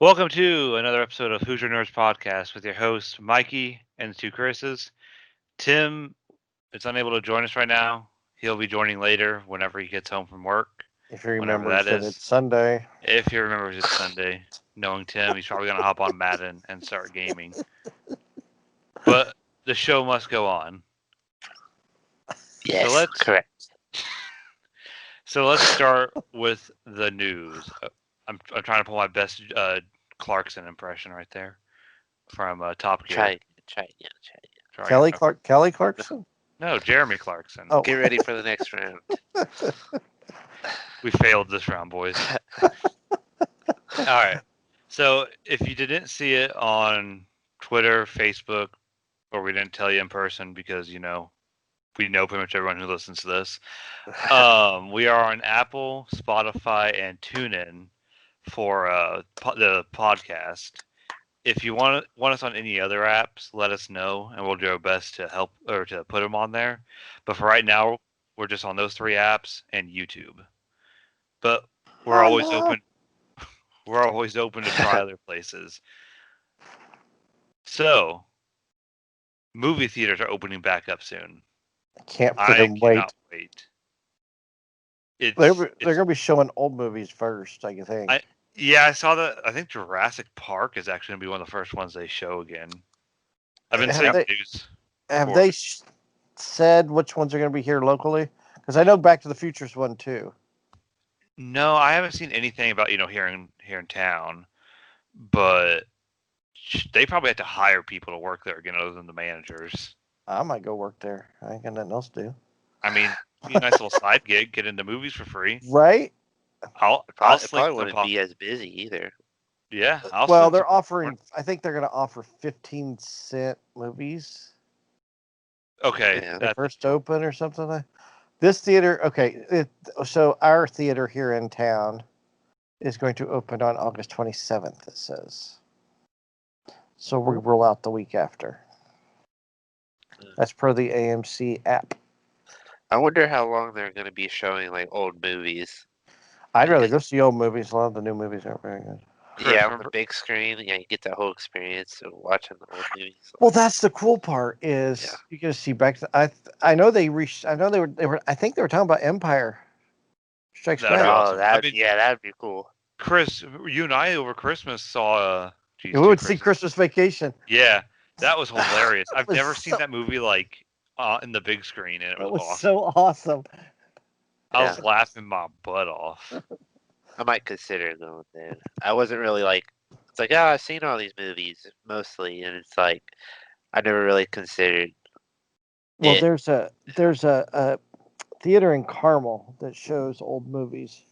Welcome to another episode of Hoosier Nerds podcast with your host Mikey and the two Chris's. Tim is unable to join us right now. He'll be joining later whenever he gets home from work, If he whenever remembers that that it's is. Sunday. If he remembers it's Sunday, knowing Tim, he's probably gonna hop on Madden and start gaming. But the show must go on. So Yes, let's correct. so let's start with the news. I'm trying to pull my best Clarkson impression right there from Top Gear. Try again, try again. Sorry, Kelly Clarkson? no, Jeremy Clarkson. Oh. Get ready for the next round. We failed this round, boys. All right. So if you didn't see it on Twitter, Facebook, or we didn't tell you in person because, we know pretty much everyone who listens to this, we are on Apple, Spotify, and TuneIn for the podcast. If you want us on any other apps, let us know, and we'll do our best to help or to put them on there. But for right now, we're just on those three apps and YouTube. But we're always open. We're always open to try other places. So, movie theaters are opening back up soon. I can't I freaking wait. cannot wait. They're going to be showing old movies first, I think. Yeah, I saw that. I think Jurassic Park is actually going to be one of the first ones they show again. I've been seeing news. Have they said which ones are going to be here locally? Because I know Back to the Future's one too. No, I haven't seen anything about here in town, but they probably have to hire people to work there again, other than the managers. I might go work there. I ain't got nothing else to do. I mean, be a nice little side gig, get into movies for free, right? It probably wouldn't be as busy either. Yeah. Well, they're offering. I think they're going to offer 15-cent movies. Okay. Yeah. They first open or something like. This theater, okay. So our theater here in town is going to open on August 27th. It says. So we roll out the week after. That's per the AMC app. I wonder how long they're going to be showing like old movies. I'd rather go see old movies. A lot of the new movies aren't very good. Yeah, on the big screen, yeah, you get that whole experience of watching the old movies. Well, that's the cool part is you get to see back. I know they reached. I know they were. I think they were talking about Empire Strikes Back. Oh, that'd be cool. Chris, you and I over Christmas saw. We would see Christmas Vacation. Yeah, that was hilarious. I've never seen that movie like in the big screen, and it was awesome. So awesome. I was laughing my butt off. I might consider going there. I wasn't really like. It's like, I've seen all these movies mostly, and it's like I never really considered. Well, there's a theater in Carmel that shows old movies,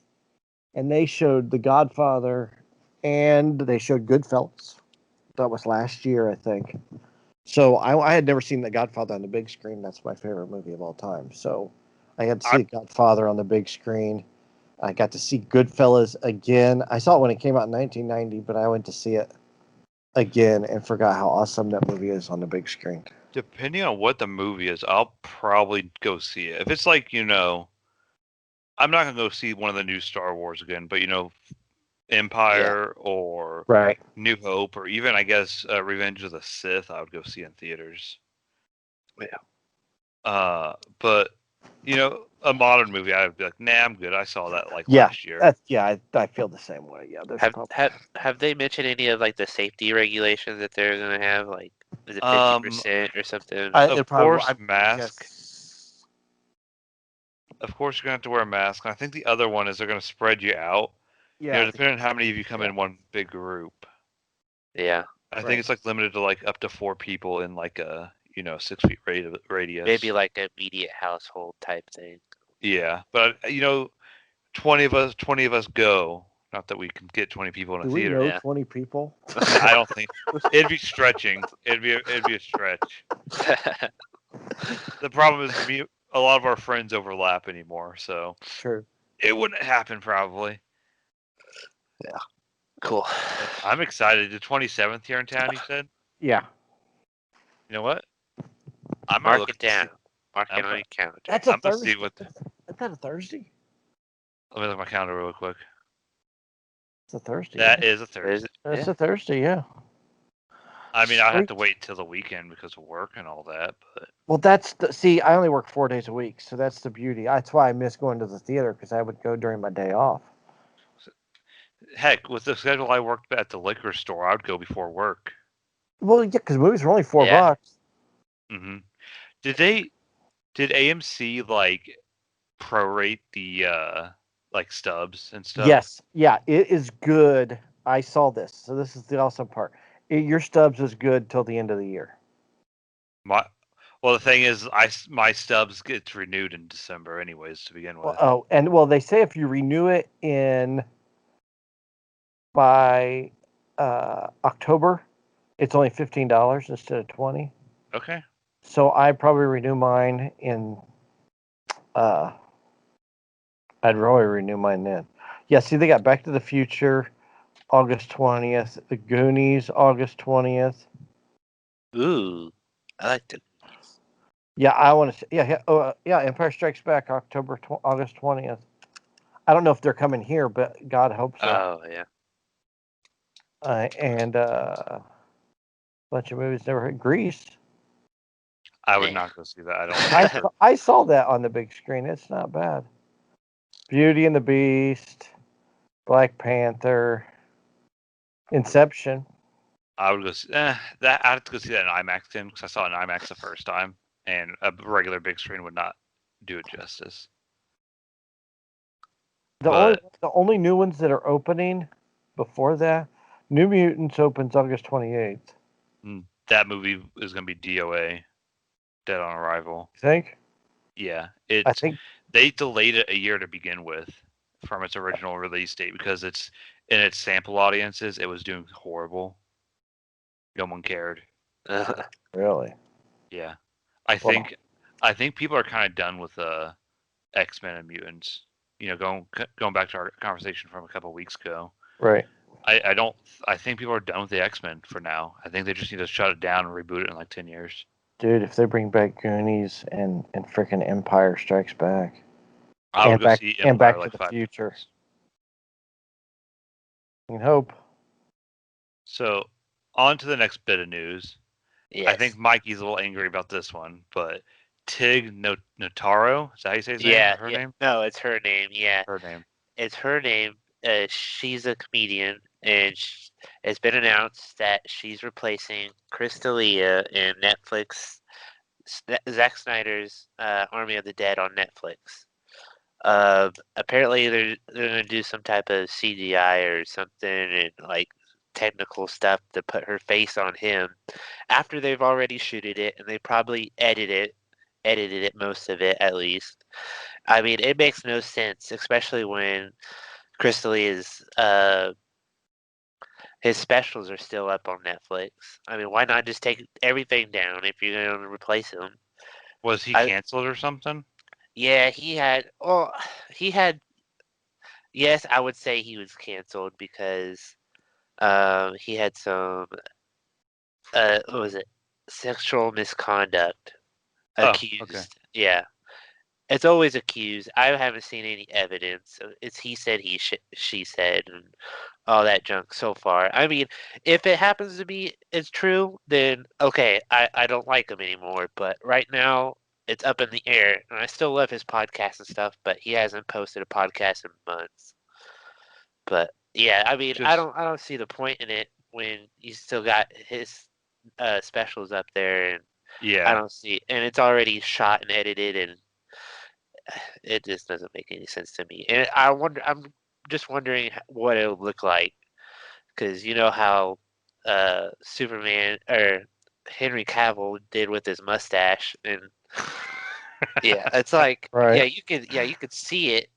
and they showed The Godfather, and they showed Goodfellas. That was last year, I think. So I had never seen The Godfather on the big screen. That's my favorite movie of all time. So I had to see Godfather on the big screen. I got to see Goodfellas again. I saw it when it came out in 1990, but I went to see it again and forgot how awesome that movie is on the big screen. Depending on what the movie is, I'll probably go see it. If it's like, I'm not going to go see one of the new Star Wars again, but, Empire or New Hope or even, I guess, Revenge of the Sith, I would go see in theaters. Yeah. But, a modern movie, I would be like, nah, I'm good. I saw that last year. I feel the same way. Yeah. Have they mentioned any of like the safety regulations that they're gonna have? Like, is it 50% or something? Of course, mask. Of course, you're gonna have to wear a mask. And I think the other one is they're gonna spread you out. Yeah. Depending on how many of you come in one big group. Yeah. I think it's like limited to like up to 4 people in like a 6 feet radius. Maybe like an immediate household type thing. Yeah, but 20 of us go. Not that we can get 20 people in a theater. Do we know 20 people? I don't think it'd be stretching. It'd be a stretch. The problem is a lot of our friends overlap anymore, so true. It wouldn't happen probably. Yeah. Cool. I'm excited. The 27th here in town, you said? Yeah. You know what? Mark it down. Mark it on your calendar. That's a Thursday. Is that a Thursday? Let me look at my calendar real quick. It's a Thursday. That yeah. is a Thursday. That's Yeah. a Thursday, yeah. I mean, I have to Sweet. wait till the weekend because of work and all that. But Well, see, I only work 4 days a week, so that's the beauty. That's why I miss going to the theater because I would go during my day off. heck, with the schedule I worked at the liquor store, I would go before work. Well, yeah, because movies are only $4. Yeah. hmm Did AMC like prorate the like stubs and stuff? Yes, yeah, it is good. I saw this, so this is the awesome part. Your stubs is good till the end of the year. My well, the thing is, my stubs gets renewed in December, anyways, to begin with. They say if you renew it in by October, it's only $15 instead of 20. Okay. So I probably renew mine in. Uh, I'd really renew mine then. Yeah, see, they got Back to the Future, August 20th. The Goonies, August 20th. Ooh, I like the movies. Yeah, I want to. Yeah. Empire Strikes Back, August 20th. I don't know if they're coming here, but God hope so. Oh yeah. And a bunch of movies never heard. Grease. I would Eh. not go see that. I don't think. I saw that on the big screen. It's not bad. Beauty and the Beast, Black Panther, Inception. I would go see that. I have to go see that in IMAX then because I saw it in IMAX the first time, and a regular big screen would not do it justice. But The only new ones that are opening before that, New Mutants opens August 28th. that movie is going to be DOA, Dead on Arrival. You think? Yeah, I think they delayed it a year to begin with from its original release date because it's in its sample audiences it was doing horrible. No one cared. really. Yeah, I Well, think people are kind of done with X-Men and mutants. Going back to our conversation from a couple weeks ago. right. I don't. I think people are done with the X-Men for now. I think they just need to shut it down and reboot it in like 10 years. Dude, if they bring back Goonies and freaking Empire Strikes Back I would go see and Empire Back to like the 5 Future, times. I can hope. So on to the next bit of news. Yes. I think Mikey's a little angry about this one, but Tig Notaro, is that how you say his name? Yeah. Or her Yeah. name? No, it's her name. Yeah, Her name. it's her name. She's a comedian, and it's been announced that she's replacing Chris D'Elia in Netflix. Zack Snyder's Army of the Dead on Netflix. Apparently they're gonna do some type of CGI or something and like technical stuff to put her face on him after they've already shooted it and they probably edited it, most of it at least. I mean, it makes no sense, especially when Crystal is his specials are still up on Netflix. I mean, why not just take everything down if you're going to replace him? Was he I canceled or something? Yeah, he had yes, I would say he was canceled because he had some what was it? Sexual misconduct Oh, okay. accused. Yeah. It's always accused. I haven't seen any evidence. It's he said, she said, and all that junk so far. I mean, if it happens to be it's true, then okay, I don't like him anymore. But right now, it's up in the air, and I still love his podcast and stuff. But he hasn't posted a podcast in months. But yeah, I mean, Just I don't see the point in it when you still got his specials up there, and I yeah. don't see, and it's already shot and edited, and it just doesn't make any sense to me. And I'm just wondering what it would look like, because you know how Superman or Henry Cavill did with his mustache, and yeah, it's like Right. yeah you could see it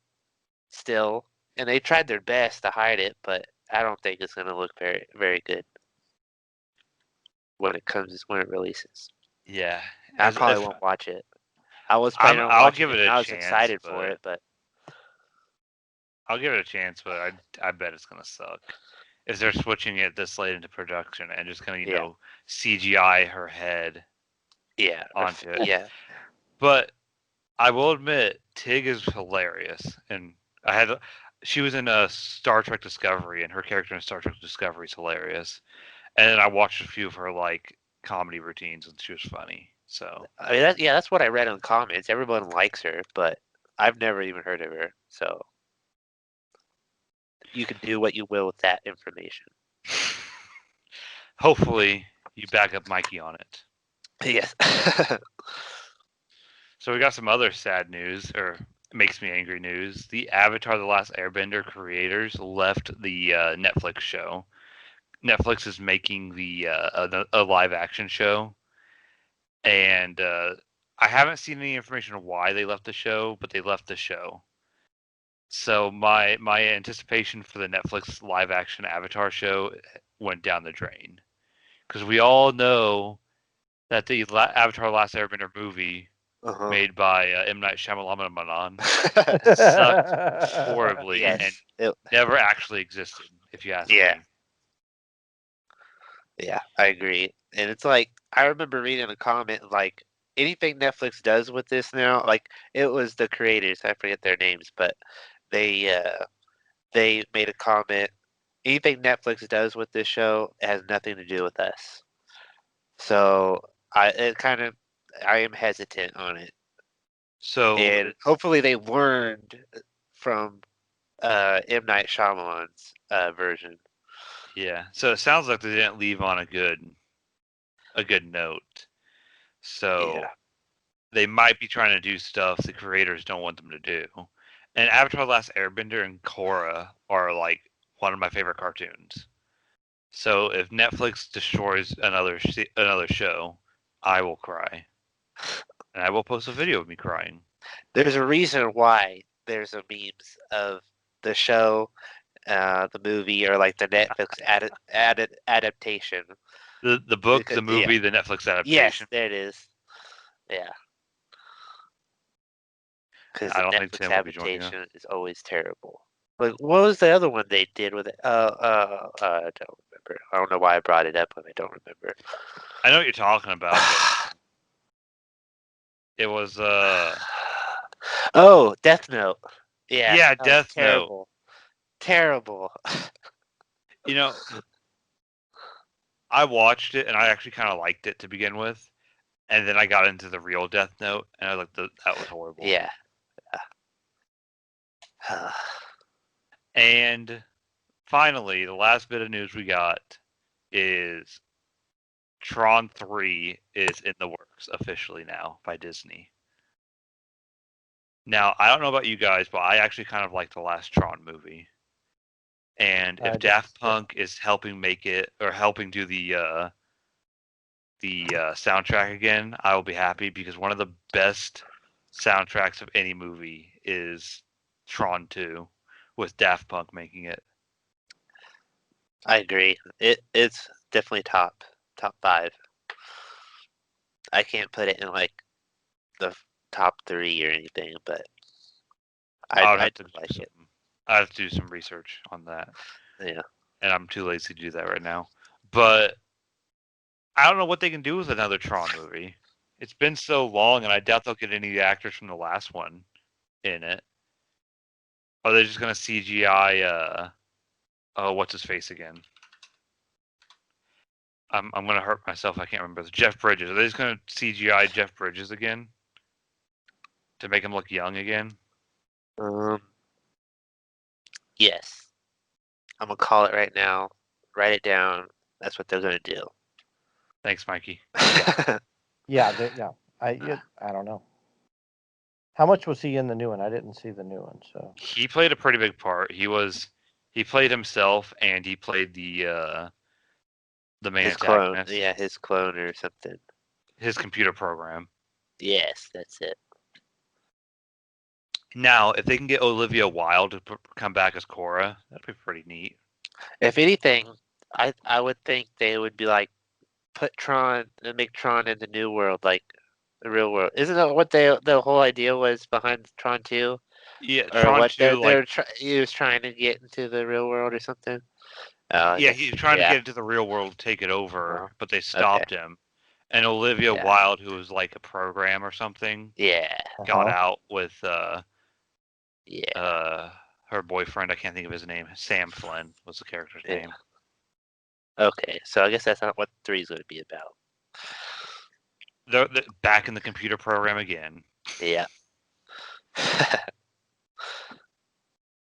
still, and they tried their best to hide it, but I don't think it's gonna look very very good when it releases. Yeah. I As probably if won't watch it. I was planning on I'll watching give it, it and a I was chance, excited for but it, but I'll give it a chance, but I bet it's gonna suck. If they're switching it this late into production and just gonna, yeah, CGI her head yeah, onto it. yeah. But I will admit, Tig is hilarious, and I had She was in Star Trek Discovery, and her character in Star Trek Discovery is hilarious. And then I watched a few of her like comedy routines, and she was funny. So I mean, that's what I read in the comments. Everyone likes her, but I've never even heard of her. So you can do what you will with that information. hopefully you back up Mikey on it. Yes. So we got some other sad news, or makes me angry news. The Avatar: The Last Airbender creators left the Netflix show. Netflix is making a live action show, and I haven't seen any information on why they left the show, but they left the show. So my anticipation for the Netflix live action Avatar show went down the drain, because we all know that the Avatar: Last Airbender movie Uh-huh. made by M. Night Shyamalan sucked horribly Yes. and never actually existed, if you ask Yeah. me. Yeah, I agree. And it's like I remember reading a comment like anything Netflix does with this now, like it was the creators, I forget their names, but they made a comment. Anything Netflix does with this show has nothing to do with us. So I am hesitant on it, So and it's hopefully they learned from M Night Shyamalan's version. yeah. So it sounds like they didn't leave on a good note. So Yeah. they might be trying to do stuff the creators don't want them to do. And Avatar: The Last Airbender and Korra are like one of my favorite cartoons. So if Netflix destroys another show, I will cry, and I will post a video of me crying. There's a reason why there's a memes of the show, the movie, or like the Netflix adaptation. The book, Because, the movie, the Netflix yes, adaptation. there it is. Yeah, because I the don't think Netflix Tim will be joining us. adaptation is always terrible. Like, what was the other one they did with it? I don't remember. I don't know why I brought it up, but I don't remember. I know what you're talking about, but it was Oh, Death Note. Yeah. yeah, Oh, Death Note. terrible. Terrible. You know, I watched it and I actually kind of liked it to begin with, and then I got into the real Death Note, and I was like, that was horrible. Yeah. And finally, the last bit of news we got is Tron 3 is in the works officially now by Disney. Now, I don't know about you guys, but I actually kind of like the last Tron movie. And if Daft Punk is helping make it or helping do the soundtrack again, I will be happy, because one of the best soundtracks of any movie is Tron 2 with Daft Punk making it. I agree. It's definitely top 5. I can't put it in like the top 3 or anything, but I would I have to do like it. I have to do some research on that, Yeah. and I'm too lazy to do that right now. But I don't know what they can do with another Tron movie. It's been so long, and I doubt they'll get any of the actors from the last one in it. Are they just gonna CGI? Oh, what's his face again? I'm gonna hurt myself. I can't remember. Jeff Bridges. Are they just gonna CGI Jeff Bridges again to make him look young again? Yes. I'm gonna call it right now. Write it down. That's what they're gonna do. Thanks, Mikey. Yeah. I don't know. How much was he in the new one? I didn't see the new one, so He played a pretty big part. He played himself, and he played the main His clone. antagonist. Yeah, his clone or something. His computer program. Yes, that's it. Now, if they can get Olivia Wilde to come back as Korra, that'd be pretty neat. If anything, I would think they would be like put Tron and make Tron in the new world, like the real world. Isn't that what the whole idea was behind Tron 2? Yeah, Or Tron what 2, like, he was trying to get into the real world or something? Oh, I yeah, guess. he's trying to Yeah. get into the real world, take it over, Oh, but they okay. stopped him. And Olivia Yeah. Wilde, who was like a program or something, Yeah. got Uh-huh. out with Yeah. her boyfriend. I can't think of his name. Sam Flynn was the character's Yeah. name. Okay, so I guess that's not what 3 is going to be about. They're back in the computer program again. Yeah.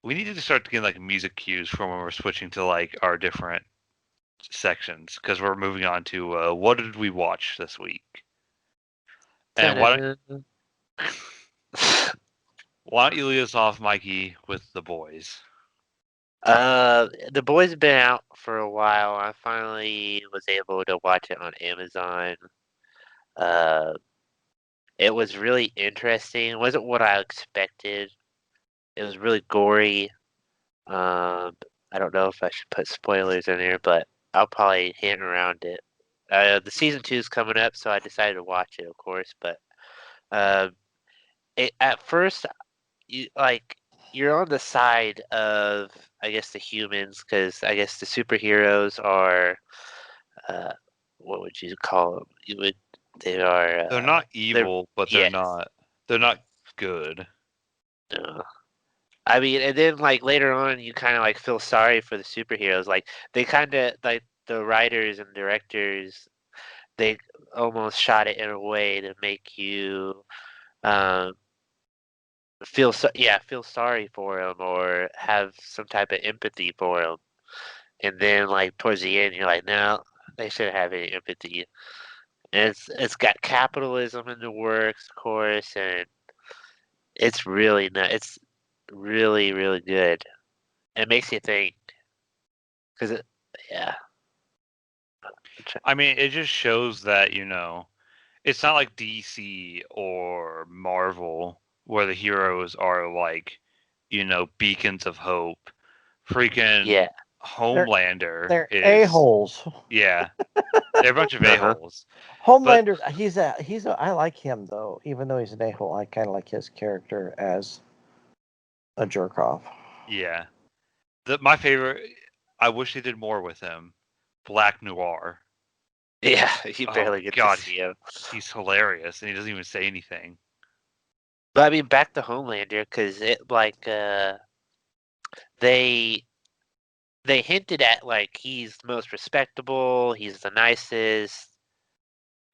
We need to start getting like music cues from when we're switching to like our different sections because we're moving on to what did we watch this week? And why don't you lead us off, Mikey, with the boys? The boys have been out for a while. I finally was able to watch it on Amazon. It was really interesting. It wasn't what I expected. It was really gory. I don't know if I should put spoilers in there, but I'll probably hint around it. The season 2 is coming up, so I decided to watch it, of course. But at first, you're on the side of, I guess, the humans, because I guess the superheroes are, what would you call them? They are. They're not evil, but they're yes. not. They're not good. No. I mean, and then like later on, you kind of like feel sorry for the superheroes. Like they kind of like the writers and directors, they almost shot it in a way to make you um, feel sorry for them or have some type of empathy for them. And then like towards the end, you're like, no, they shouldn't have any empathy. And it's got capitalism in the works, of course, and it's really not. It's really really good. It makes you think because yeah. I mean, it just shows that it's not like DC or Marvel where the heroes are like, beacons of hope. Freaking Yeah. Homelander They're is a-holes. yeah, they're a bunch of Uh-huh. a-holes. Homelander, I like him though, even though he's an a-hole. I kind of like his character as a jerk off. Yeah, my favorite. I wish they did more with him. Black Noir. Yeah, you Oh barely get God, to see him. he's hilarious, and he doesn't even say anything. But I mean, back to Homelander, because it like they they hinted at like he's the most respectable, he's the nicest,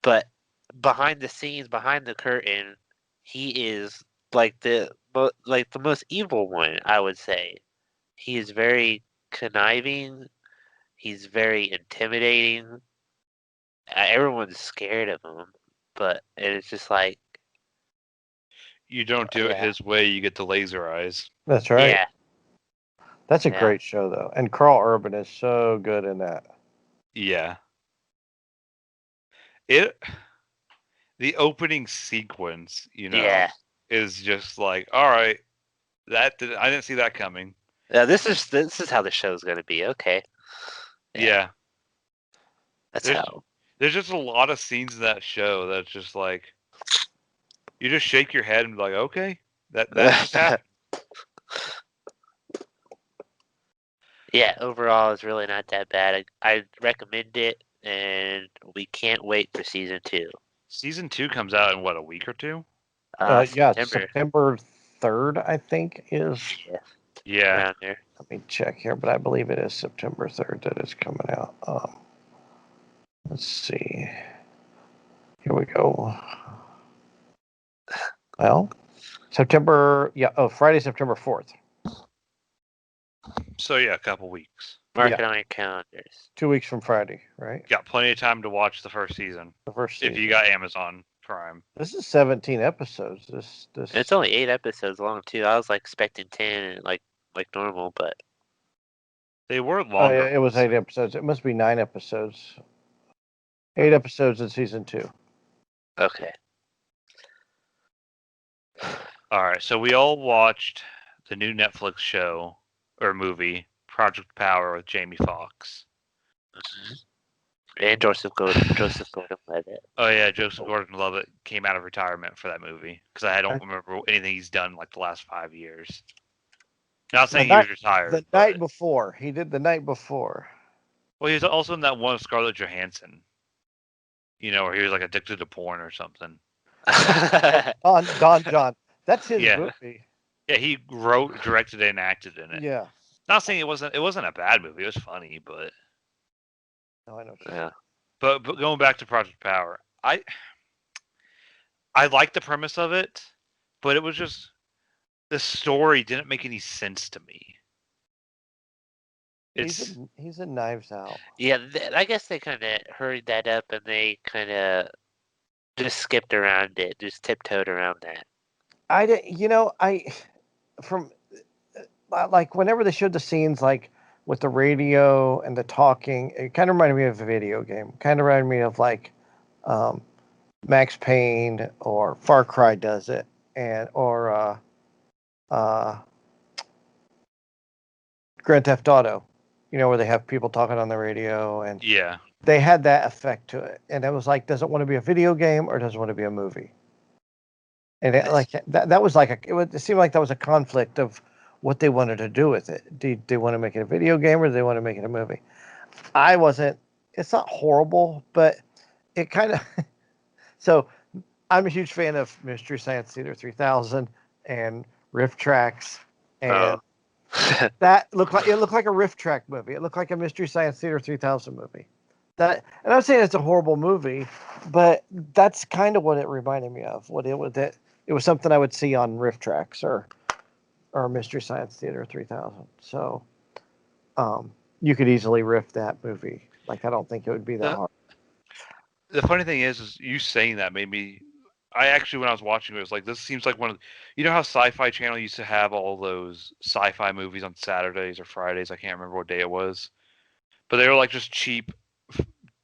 but behind the scenes, behind the curtain, he is like the most evil one. I would say he is very conniving. He's very intimidating. Everyone's scared of him, but it's just like You don't do it yeah, his way, you get the laser eyes. That's right. yeah, That's a yeah. great show though, and Carl Urban is so good in that. Yeah. The opening sequence, Yeah. is just like, all right, I didn't see that coming. Yeah, this is how the show's gonna be. Okay. Yeah. That's There's how. there's just a lot of scenes in that show that's just like you just shake your head and be like, okay, that just happened. Yeah, overall, it's really not that bad. I recommend it, and we can't wait for season 2. Season 2 comes out in what, a week or two? Yeah, September. September 3rd, I think is. Yeah, Yeah. around there. Let me check here, but I believe it is September 3rd that it's coming out. Let's see. Here we go. Well, Friday, September 4th. So yeah, a couple weeks. Mark Yeah. it on your calendars. 2 weeks from Friday, right? Got plenty of time to watch the first season The first season. if you got Amazon Prime. This is 17 episodes. This It's only 8 episodes long too. I was like expecting 10, like normal, but They were Oh, longer. yeah, it was 8 episodes. It must be 9 episodes. 8 episodes in season 2. okay. All right, so we all watched the new Netflix show or movie, Project Power with Jamie Foxx. And Joseph Gordon-Levitt. Oh yeah, Joseph Gordon-Levitt came out of retirement for that movie because I don't remember anything he's done like the last 5 years. Not saying he was retired. The night before. He did the night before. Well, he was also in that one with Scarlett Johansson. Where he was like addicted to porn or something. Don John. That's his Yeah. movie. Yeah, he wrote, directed, and acted in it. Yeah. Not saying it wasn't a bad movie. It was funny, but No, I know. Yeah. but going back to Project Power, I like the premise of it, but it was just the story didn't make any sense to me. It's He's in Knives Out. Yeah, I guess they kind of hurried that up and they kind of just skipped around it, just tiptoed around that. I did, from like whenever they showed the scenes like with the radio and the talking, it kind of reminded me of a video game. Kind of reminded me of like um, Max Payne or Far Cry does it, and or Grand Theft Auto. Where they have people talking on the radio, and yeah. they had that effect to it. And it was like, does it want to be a video game or does it want to be a movie? And like that was like it seemed like that was a conflict of what they wanted to do with it. Do they want to make it a video game or do they want to make it a movie? I wasn't. It's not horrible, but it kind of. So I'm a huge fan of Mystery Science Theater 3000 and Riff Tracks, and that looked like a Riff Track movie. It looked like a Mystery Science Theater 3000 movie. And I'm saying it's a horrible movie, but that's kind of what it reminded me of. What it was that it was something I would see on Riff Tracks or Mystery Science Theater 3000. So you could easily riff that movie. Like I don't think it would be that hard. The funny thing is you saying that made me. I actually, when I was watching it, was like, this seems like one of. You know how Sci-Fi Channel used to have all those sci-fi movies on Saturdays or Fridays? I can't remember what day it was, but they were like just cheap,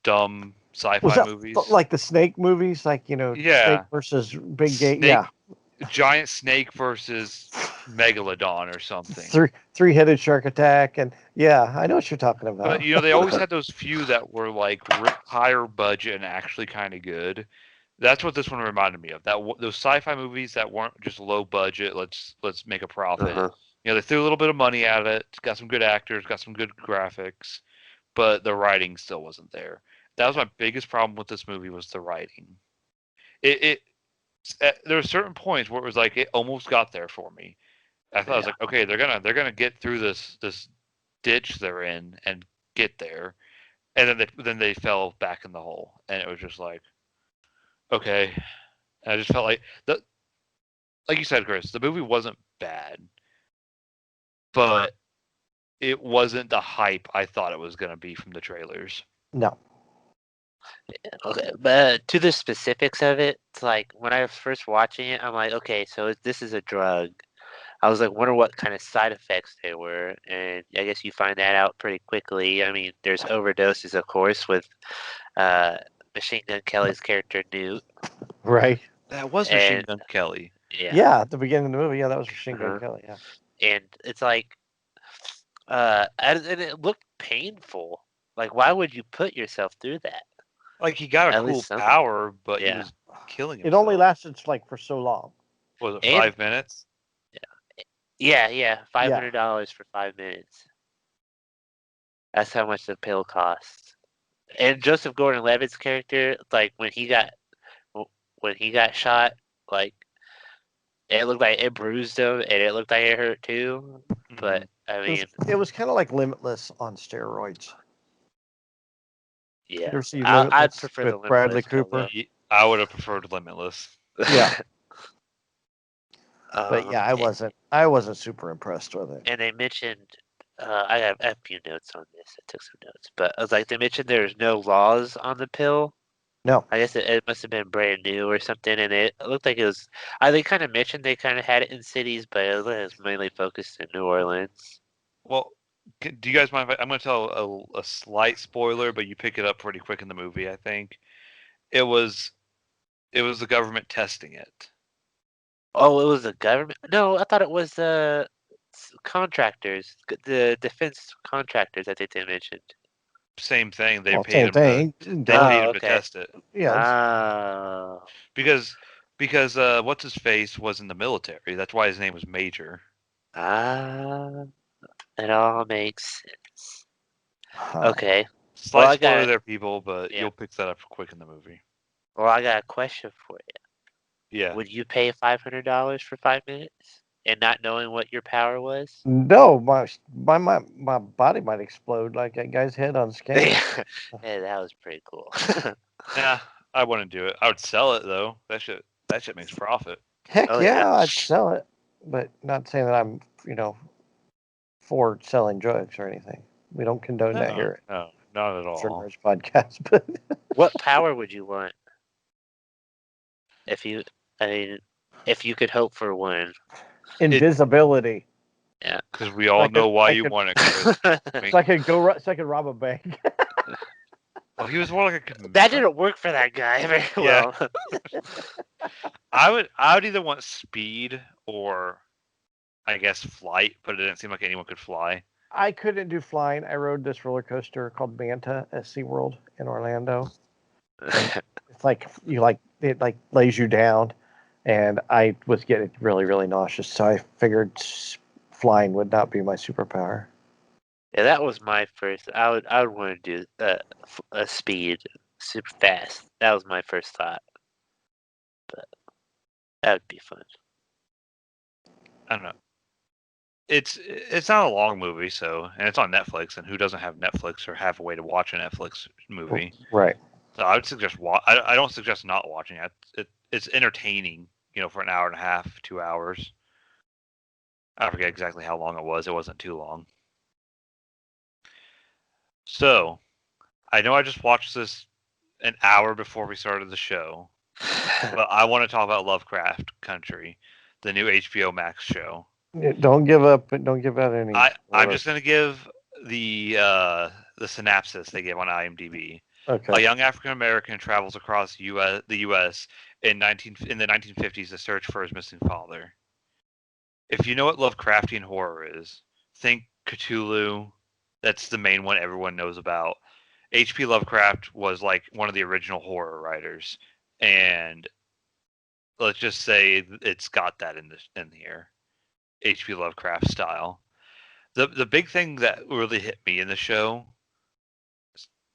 dumb sci-fi movies. Like the snake movies, like Snake versus Big Gate, yeah. Giant snake versus Megalodon or something. Three-headed shark attack, and yeah, I know what you're talking about. But they always had those few that were like higher budget and actually kind of good. That's what this one reminded me of. Those sci-fi movies that weren't just low budget. Let's make a profit. They threw a little bit of money at it. Got some good actors. Got some good graphics, but the writing still wasn't there. That was my biggest problem with this movie was the writing. There were certain points where it was like it almost got there for me. I thought I was like, okay, they're gonna get through this ditch they're in and get there, and then they fell back in the hole, and it was just like, okay. And I just felt like like you said, Chris, the movie wasn't bad, but it wasn't the hype I thought it was gonna be from the trailers. No. Okay, but to the specifics of it, it's like when I was first watching it, I'm like, okay, so this is a drug. I was like, wonder what kind of side effects there were, and I guess you find that out pretty quickly. I mean, there's overdoses, of course, with Machine Gun Kelly's character Newt. Right. That was Machine Gun Kelly. Yeah. At the beginning of the movie, that was Machine Gun Kelly. Yeah. And it's like, and it looked painful. Like, why would you put yourself through that? Like he got a cool power, but he was killing himself. It only lasted like for so long. Was it 5 minutes? Yeah. $500 for 5 minutes. That's how much the pill costs. And Joseph Gordon-Levitt's character, like when he got shot, like it looked like it bruised him, and it looked like it hurt too. But I mean, it was kind of like Limitless on steroids. Yeah, I'd prefer the Bradley Cooper. I would have preferred Limitless. Yeah. But yeah, I wasn't super impressed with it. And they mentioned, I have a few notes on this. I took some notes, but I was like, they mentioned there's no laws on the pill. No. I guess it must have been brand new or something, and it looked like it was. They kind of mentioned they kind of had it in cities, but it was mainly focused in New Orleans. Well, do you guys mind if I'm going to tell a slight spoiler, but you pick it up pretty quick in the movie, I think. It was the government testing it. Oh, it was the government? No, I thought it was the contractors, the defense contractors. I think they mentioned. Same thing. They paid him to test it. Yeah. Because what's his face was in the military. That's why his name was Major. It all makes sense. Okay. Slight spoiler there, people, but you'll pick that up quick in the movie. Well, I got a question for you. Yeah. Would you pay $500 for 5 minutes? and not knowing what your power was? No, my body might explode like that guy's head on Scan. Yeah, that was pretty cool. Yeah, I wouldn't do it. I would sell it though. That shit makes profit. Heck Oh, yeah, yeah. I'd sell it, but not saying that I'm for selling drugs or anything. We don't condone that here No, not at at Your all. Nerds podcast. But What power would you want if you? I mean, if you could hope for one. invisibility, Yeah. Because we all Like know why I you could- want it, Chris. so I could so I could rob a bank. Well, he was more like a. That didn't work for that guy very Yeah. well. I would either want speed or, I guess, flight, but it didn't seem like anyone could fly. I couldn't do flying. I rode this roller coaster called Manta at SeaWorld in Orlando. It's like it lays you down, and I was getting really, really nauseous. So I figured flying would not be my superpower. Yeah, that was my first. I would want to do a speed super fast. That was my first thought. But that would be fun. I don't know. It's not a long movie, and it's on Netflix, and who doesn't have Netflix or have a way to watch a Netflix movie? Right. So I would suggest I don't suggest not watching it. It's entertaining, for an hour and a half, 2 hours. I forget exactly how long it was. It wasn't too long. So, I know I just watched this an hour before we started the show, but I want to talk about Lovecraft Country, the new HBO Max show. Don't give up. Don't give out any. I'm just going to give the synopsis they give on IMDb. Okay. A young African American travels across the U.S. in the 1950s to search for his missing father. If you know what Lovecraftian horror is, think Cthulhu. That's the main one everyone knows about. H.P. Lovecraft was like one of the original horror writers, and let's just say it's got that in here, H.P. Lovecraft style. The big thing that really hit me in the show,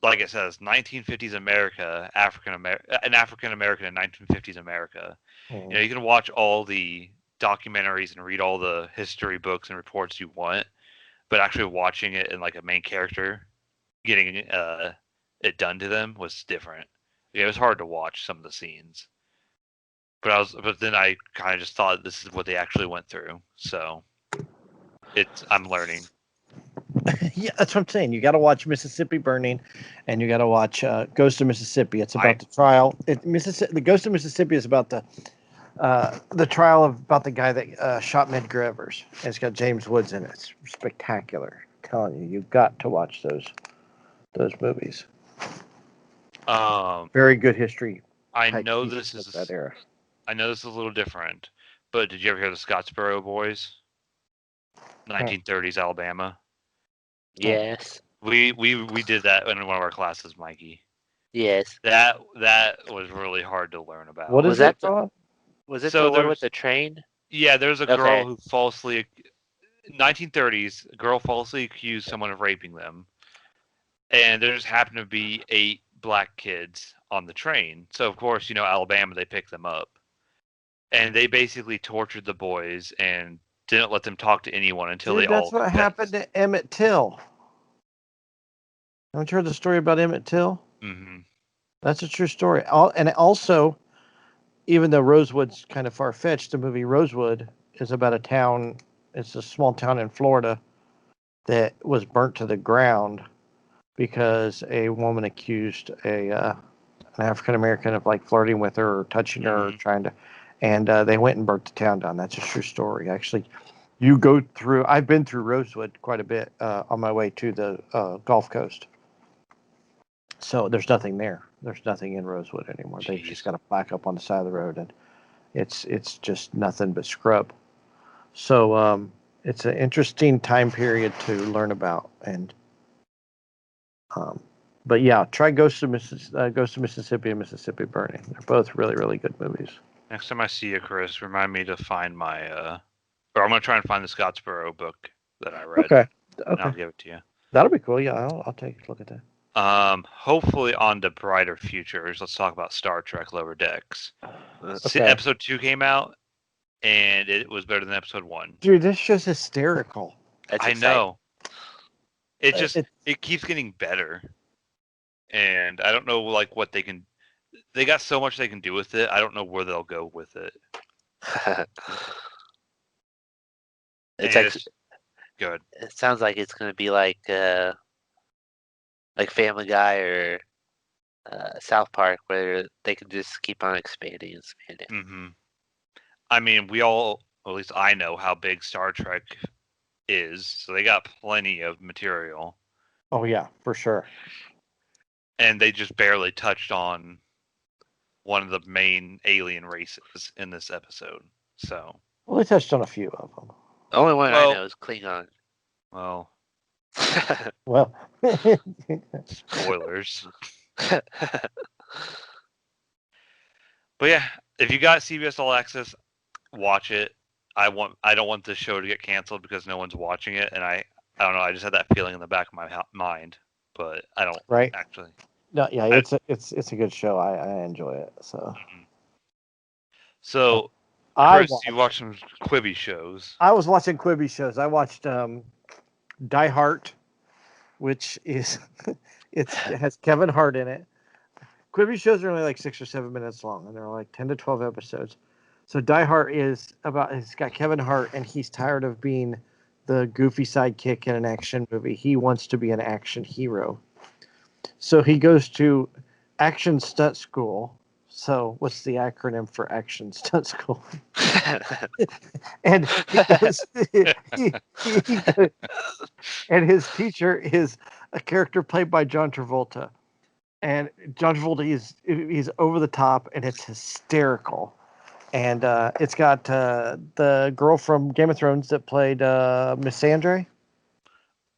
like it says, 1950s America, an African American in 1950s America. Mhm. You can watch all the documentaries and read all the history books and reports you want, but actually watching it in like a main character, getting it done to them was different. It was hard to watch some of the scenes, but then I kind of just thought this is what they actually went through. So I'm learning. Yeah, that's what I'm saying. You got to watch Mississippi Burning, and you got to watch Ghost of Mississippi. It's about the trial. The Ghost of Mississippi is about the trial about the guy that shot Medgar Evers. And it's got James Woods in it. It's spectacular. I'm telling you, you've got to watch those movies. Very good history. I know this is that era. I know this is a little different, but did you ever hear the Scottsboro Boys? 1930s Alabama. Yes. We did that in one of our classes, Mikey. Yes. That was really hard to learn about. What is Was that it called? Was it So the one there's- with the train? Yeah, there's a girl Okay. who falsely, 1930s, a girl falsely accused someone of raping them, and there just happened to be 8 black kids on the train. So of course, Alabama, they picked them up, and they basically tortured the boys and didn't let them talk to anyone until they all. That's what happened to Emmett Till. Haven't you heard the story about Emmett Till? Mm-hmm. That's a true story. And also, even though Rosewood's kind of far-fetched, the movie Rosewood is about a town. It's a small town in Florida that was burnt to the ground because a woman accused an African American of like flirting with her or touching her or trying to, and they went and burnt the town down. That's a true story. Actually, you go through. I've been through Rosewood quite a bit on my way to the Gulf Coast. So there's nothing there. There's nothing in Rosewood anymore. They've just got a plaque up on the side of the road, and it's just nothing but scrub. So it's an interesting time period to learn about. And but yeah, try Ghost of Mississippi and Mississippi Burning. They're both really, really good movies. Next time I see you, Chris, remind me to find my or I'm gonna try and find the Scottsboro book that I read. Okay. And I'll give it to you. That'll be cool. Yeah, I'll take a look at that. Hopefully on to brighter futures. Let's talk about Star Trek Lower Decks. Okay. Episode 2 came out. and it was better than episode 1. Dude, this show's hysterical. That's I exciting. know. It just It- it keeps getting better, and I don't know like what they can. They got so much they can do with it. I don't know where they'll go with it. It's And actually. good. It sounds like it's gonna be like Family Guy or South Park, where they can just keep on expanding and expanding. Hmm. I mean, we all, or at least I know how big Star Trek is, so they got plenty of material, oh yeah, for sure. and they just barely touched on one of the main alien races in this episode. So, Well, they touched on a few of them. The only one Well- I know is Klingon. well, Well, spoilers. But yeah, if you got CBS All Access, watch it. I don't want this show to get canceled because no one's watching it, and I don't know. I just had that feeling in the back of my mind, but I don't right? actually. No, yeah, it's a good show. I enjoy it. So Mhm. So, I Chris, you watch some Quibi shows. I was watching Quibi shows. I watched Die Hard, which is it has Kevin Hart in it. Quibi shows are only like 6 or 7 minutes long, and they're like 10 to 12 episodes. So Die Hard is about it's got Kevin Hart, and he's tired of being the goofy sidekick in an action movie. He wants to be an action hero. So he goes to action stunt school. So what's the acronym for action stunt school? And he goes, he- and his teacher is a character played by John Travolta. And John Travolta he's over the top, and it's hysterical. And it's got the girl from Game of Thrones that played Miss Andre,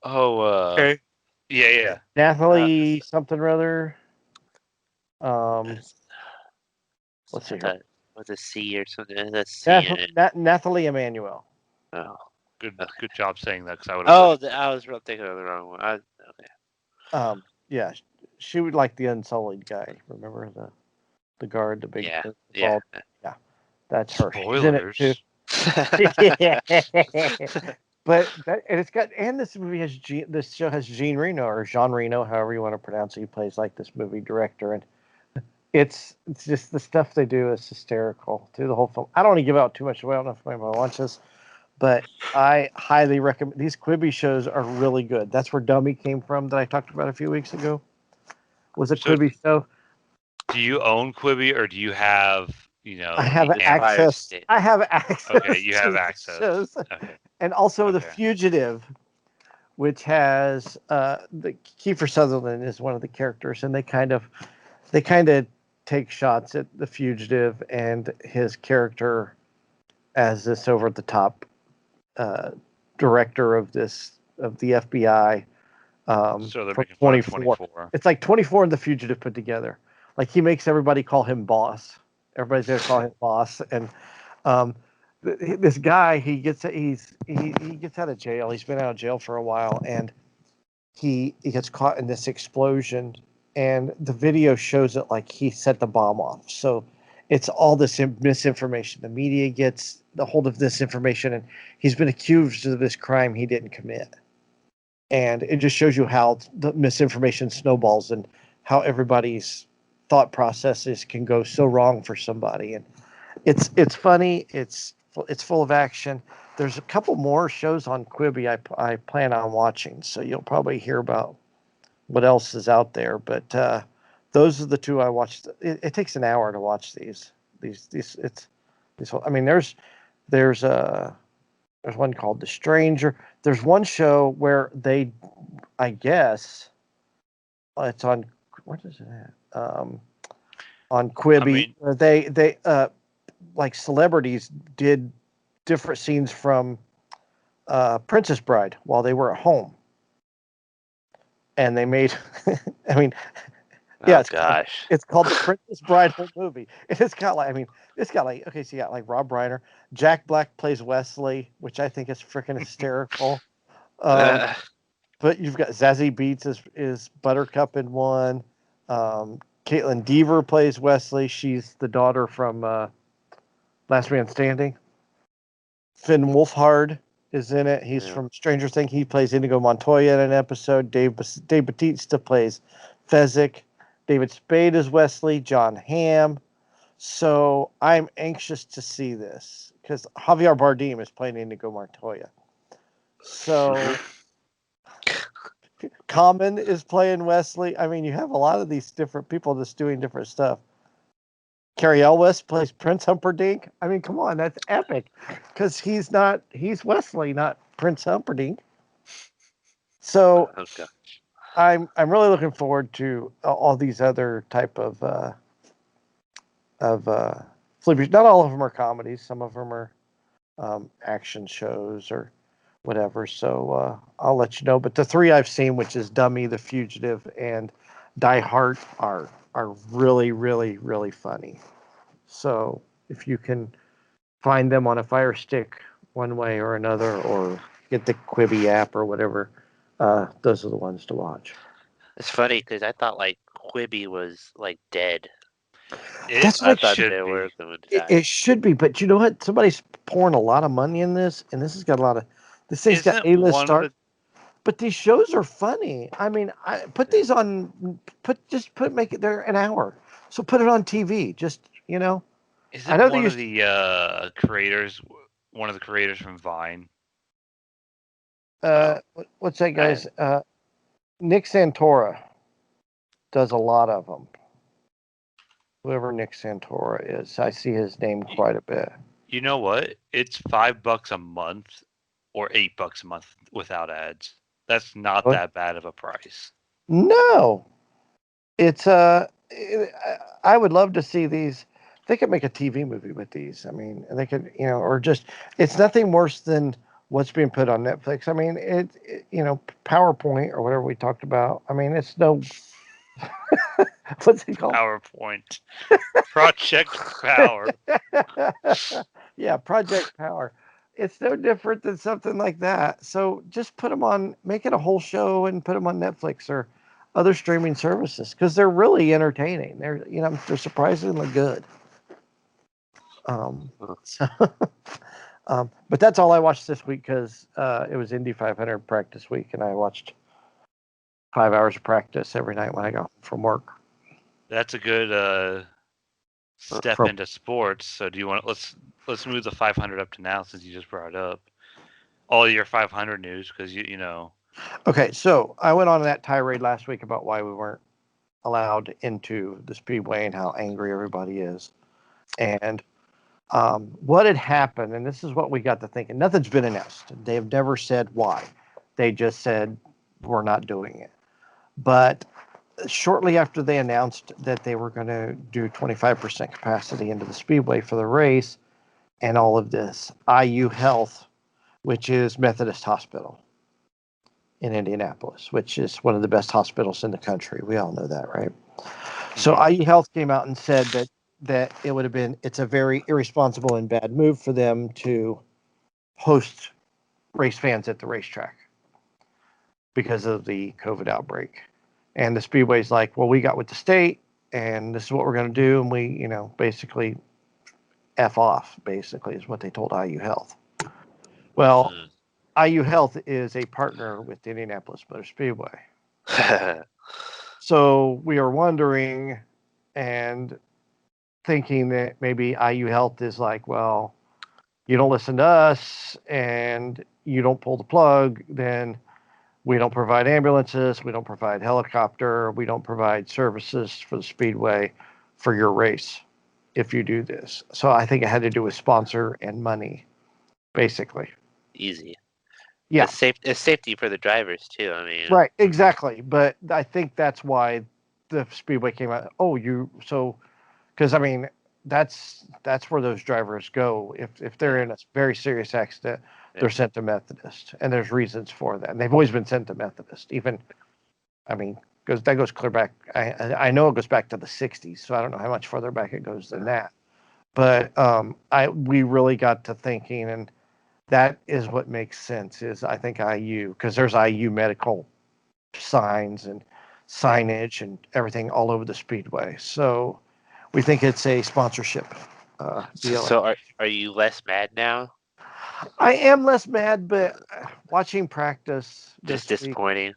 Oh, Okay. Yeah. Nathalie something or other. Let's see here. With a C or something. That's C in it. Nathalie Emmanuel. Oh, Good job saying that because I would. I was thinking of the wrong one. Okay. Yeah, she would like the Unsullied guy. Remember the guard, the big, Yeah, the yeah. bald- that's her. She's in it too. Spoilers. But this movie has this show has Jean Reno or Jean Reno, however you want to pronounce it. He plays like this movie director, and it's just the stuff they do is hysterical through the whole film. I don't want to give out too much away. I don't know if anybody watches, but I highly recommend these Quibi shows are really good. That's where Dummy came from that I talked about a few weeks ago. Was a So- Quibi show. Do you own Quibi or do you have I have the app? access. I have access. Okay, you have to the access. shows. Okay. And also The Okay. Fugitive, which has the Kiefer Sutherland is one of the characters, and they kind of take shots at The Fugitive and his character as this over the top director of the FBI. So they're from making fun of 24. 24. It's like 24 and The Fugitive put together. Like he makes everybody call him boss. Everybody's gonna call him boss, and this guy he gets out of jail. He's been out of jail for a while, and he gets caught in this explosion, and the video shows it like he set the bomb off. So it's all this misinformation. The media gets the hold of this information, and he's been accused of this crime he didn't commit. And it just shows you how the misinformation snowballs and how everybody's thought processes can go so wrong for somebody. And it's funny. It's full of action. There's a couple more shows on Quibi I plan on watching, so you'll probably hear about what else is out there. But those are the two I watched. It takes an hour to watch these. I mean, there's one called The Stranger. There's one show where they, I guess, it's on. What is it at? On Quibi, I mean- where they like celebrities did different scenes from Princess Bride while they were at home, and they made. I mean, yeah, Oh gosh. it's called the Princess Bride whole movie. It's got like okay, so you got like Rob Reiner, Jack Black plays Wesley, which I think is freaking hysterical. But you've got Zazie Beetz is Buttercup in one. Caitlin Deaver plays Wesley. She's the daughter from Last Man Standing. Finn Wolfhard is in it. He's Yeah. from Stranger Things. He plays Inigo Montoya in an episode. Dave Bautista plays Fezzik. David Spade is Wesley. John Hamm. So I'm anxious to see this because Javier Bardem is playing Inigo Montoya. So Common is playing Wesley. I mean, you have a lot of these different people just doing different stuff. Carrie Elwes plays Prince Humperdinck. I mean, come on, that's epic. Because he's Wesley, not Prince Humperdinck. So Oh god. I'm really looking forward to all these other type of Flippers. Not all of them are comedies. Some of them are action shows or whatever. So I'll let you know. But the three I've seen, which is Dummy, The Fugitive, and Die Hard, are really, really, really funny. So if you can find them on a Fire Stick one way or another, or get the Quibi app or whatever, those are the ones to watch. It's funny because I thought like Quibi was like dead. It That's what I it thought should. they were be. going to It, die. it should be, but you know what? Somebody's pouring a lot of money in this, and this has got a lot of. This thing's got Isn't A-list one of stars. the But these shows are funny. I mean, I put these on. Make it there an hour. So put it on TV. Just I isn't know they one of used. the creators one of the creators from Vine? Oh, What's that I guy's? Nick Santora does a lot of them. Whoever Nick Santora is, I see his name Y- quite a bit. You know what? It's $5 a month or $8 a month without ads. That's not What? that bad of a price. No, it's I would love to see these. They could make a TV movie with these. I mean, they could, or just it's nothing worse than what's being put on Netflix. I mean, PowerPoint or whatever we talked about. I mean, it's no. What's it called? PowerPoint. Project Power. Yeah, Project Power. It's no different than something like that. So just put them on, make it a whole show and put them on Netflix or other streaming services because they're really entertaining. They're surprisingly good. So, but that's all I watched this week because it was Indy 500 practice week, and I watched 5 hours of practice every night when I got home from work. That's a good step From into sports. So do you want let's move the 500 up to now since you just brought it up all your 500 news because you know. Okay, so I went on that tirade last week about why we weren't allowed into the speedway and how angry everybody is, and what had happened, and this is what we got to thinking. Nothing's been announced. They have never said why. They just said we're not doing it. But shortly after they announced that they were going to do 25% capacity into the speedway for the race and all of this, IU Health, which is Methodist Hospital in Indianapolis, which is one of the best hospitals in the country. We all know that, right? So IU Health came out and said that it's a very irresponsible and bad move for them to host race fans at the racetrack because of the COVID outbreak. And the Speedway's like, well, we got with the state and this is what we're going to do. And we, basically F off, basically, is what they told IU Health. Well, IU Health is a partner with the Indianapolis Motor Speedway. So we are wondering and thinking that maybe IU Health is like, well, you don't listen to us and you don't pull the plug, then we don't provide ambulances, we don't provide helicopter, we don't provide services for the speedway for your race if you do this. So I think it had to do with sponsor and money, basically. Easy. Yeah. It's safety for the drivers too. I mean, Right, exactly. But I think that's why the speedway came out. Because I mean, that's where those drivers go. If they're in a very serious accident, they're sent to Methodist, and there's reasons for that. And they've always been sent to Methodist. Even, I mean, because that goes clear back. I know it goes back to the '60s, so I don't know how much further back it goes than that. But we really got to thinking, and that is what makes sense. Is I think IU because there's IU medical signs and signage and everything all over the speedway. So we think it's a sponsorship deal. so are you less mad now? I am less mad, but watching practice Just this week, disappointing.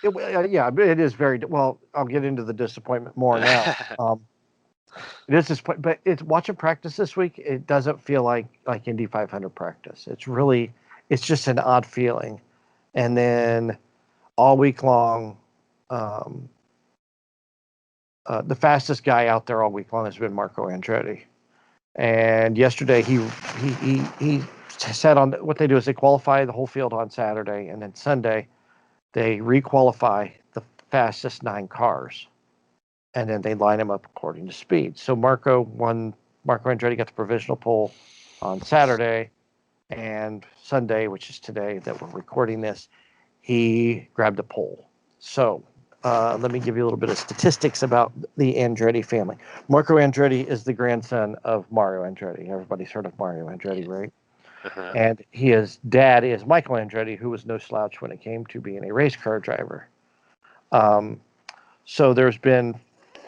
yeah, it is very well. I'll get into the disappointment more now. It is disappointing, but it's watching practice this week. It doesn't feel like Indy 500 practice. It's just an odd feeling. And then all week long, um, the fastest guy out there all week long has been Marco Andretti. And yesterday he sat on what they do is they qualify the whole field on Saturday, and then Sunday they requalify the fastest 9 cars, and then they line them up according to speed. So Marco Andretti got the provisional pole on Saturday, and Sunday, which is today that we're recording this, he grabbed the pole. So let me give you a little bit of statistics about the Andretti family. Marco Andretti is the grandson of Mario Andretti. Everybody's heard of Mario Andretti, right? Uh-huh. And his dad is Michael Andretti, who was no slouch when it came to being a race car driver. So there's been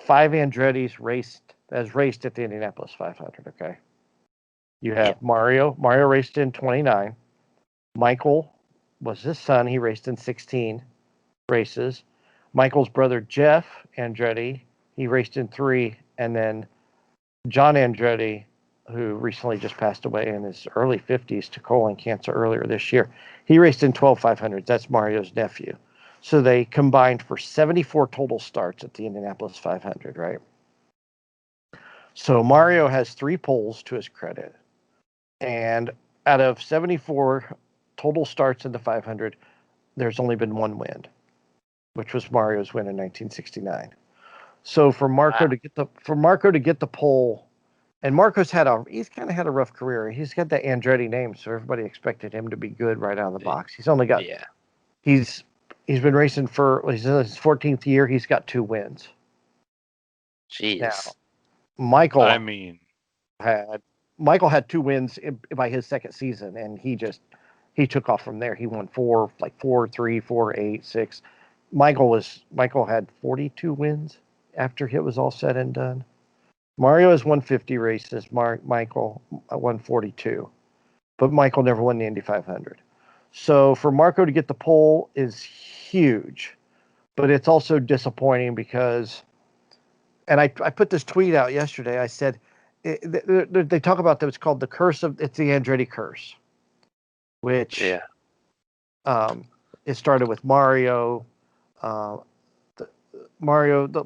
5 Andrettis raced at the Indianapolis 500. Okay, you have Mario. Mario raced in 29. Michael was his son. He raced in 16 races. Michael's brother Jeff Andretti, he raced in 3, and then John Andretti, who recently just passed away in his early 50s to colon cancer earlier this year, he raced in 12 500s. That's Mario's nephew. So they combined for 74 total starts at the Indianapolis 500, right? So Mario has 3 poles to his credit. And out of 74 total starts in the 500, there's only been 1 win, which was Mario's win in 1969. So for Marco to get the pole, and Marco's he's kind of had a rough career. He's got that Andretti name, so everybody expected him to be good right out of the box. He's only got he's been racing for he's in his 14th year. He's got 2 wins. Jeez. Now, Michael had 2 wins by his second season, and he took off from there. He won 4, 3, 4, 8, 6. Michael had 42 wins after it was all said and done. Mario has won 50 races. Michael won 42, but Michael never won the Indy 500. So for Marco to get the pole is huge, but it's also disappointing because, and I put this tweet out yesterday. I said they talk about that. It's called the Andretti curse, which it started with Mario. The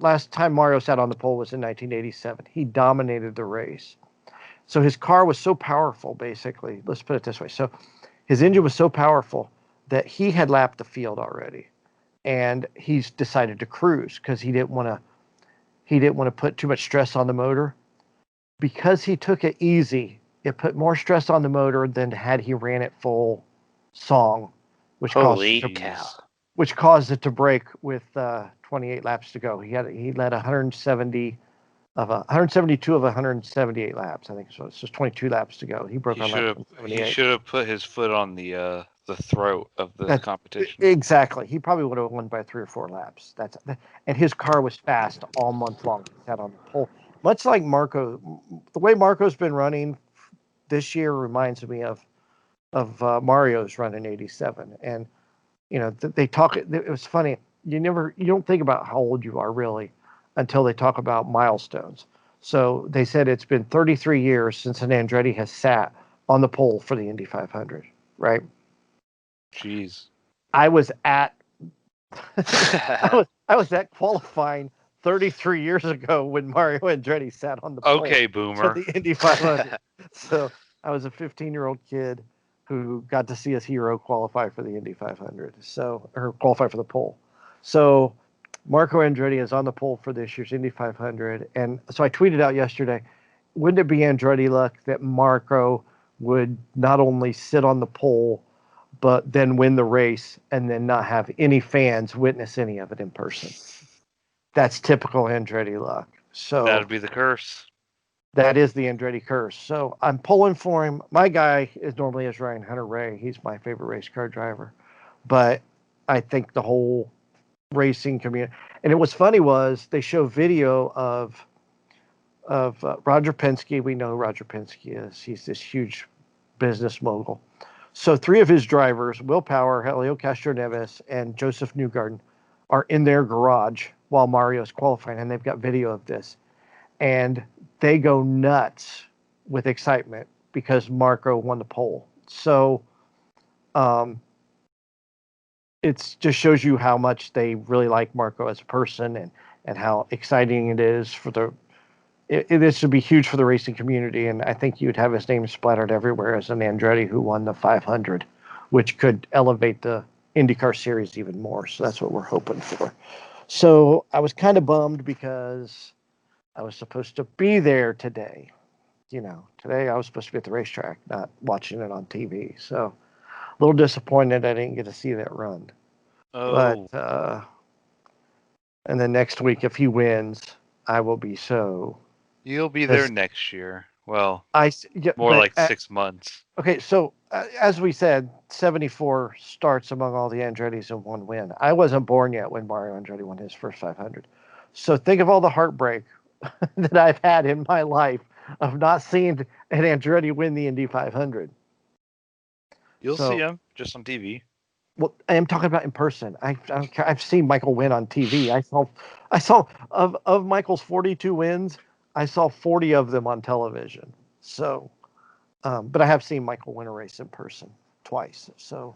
last time Mario sat on the pole was in 1987. He dominated the race. So his car was so powerful, basically. Let's put it this way. So his engine was so powerful that he had lapped the field already. And he's decided to cruise because he didn't want to put too much stress on the motor. Because he took it easy, it put more stress on the motor than had he ran it full song, which caused it to break with 28 laps to go. He led 172 of 178 laps. I think so. It's just 22 laps to go. He broke on lap 178. He should have put his foot on the throat of the competition. Exactly. He probably would have won by 3 or 4 laps. And his car was fast all month long. He sat on the pole. Much like Marco, the way Marco's been running this year reminds me of Mario's run in '87. And they talk. It was funny. You don't think about how old you are really until they talk about milestones. So they said it's been 33 years since an Andretti has sat on the pole for the Indy 500. Right? Jeez. I was at I was at qualifying 33 years ago when Mario Andretti sat on the pole. Okay, boomer. For the Indy 500. So I was a 15-year-old kid who got to see his hero qualify for the Indy 500. Or qualify for the pole. So Marco Andretti is on the pole for this year's Indy 500. And so I tweeted out yesterday, wouldn't it be Andretti luck that Marco would not only sit on the pole, but then win the race and then not have any fans witness any of it in person? That's typical Andretti luck. So that'd be the curse. That is the Andretti curse. So I'm pulling for him. My guy normally is Ryan Hunter-Reay. He's my favorite race car driver. But I think the whole racing community. And it was funny was they show video of Roger Penske. We know who Roger Penske is. He's this huge business mogul. So 3 of his drivers, Will Power, Helio Castroneves, and Joseph Newgarden, are in their garage while Mario's qualifying, and they've got video of this. And they go nuts with excitement because Marco won the pole. So it just shows you how much they really like Marco as a person, and how exciting it is for this would be huge for the racing community. And I think you'd have his name splattered everywhere as an Andretti who won the 500, which could elevate the IndyCar series even more. So that's what we're hoping for. So I was kind of bummed because I was supposed to be there today. Today I was supposed to be at the racetrack, not watching it on TV. So a little disappointed I didn't get to see that run. Oh, But and then next week, if he wins, I will be so. you'll be there next year. Well, more but like 6 months. Okay, so as we said, 74 starts among all the Andrettis in one win. I wasn't born yet when Mario Andretti won his first 500. So think of all the heartbreak that I've had in my life of not seeing an Andretti win the Indy 500. You'll see him just on TV. Well, I am talking about in person. I've seen Michael win on TV. I saw of Michael's 42 wins, I saw 40 of them on television. So, but I have seen Michael win a race in person twice. So,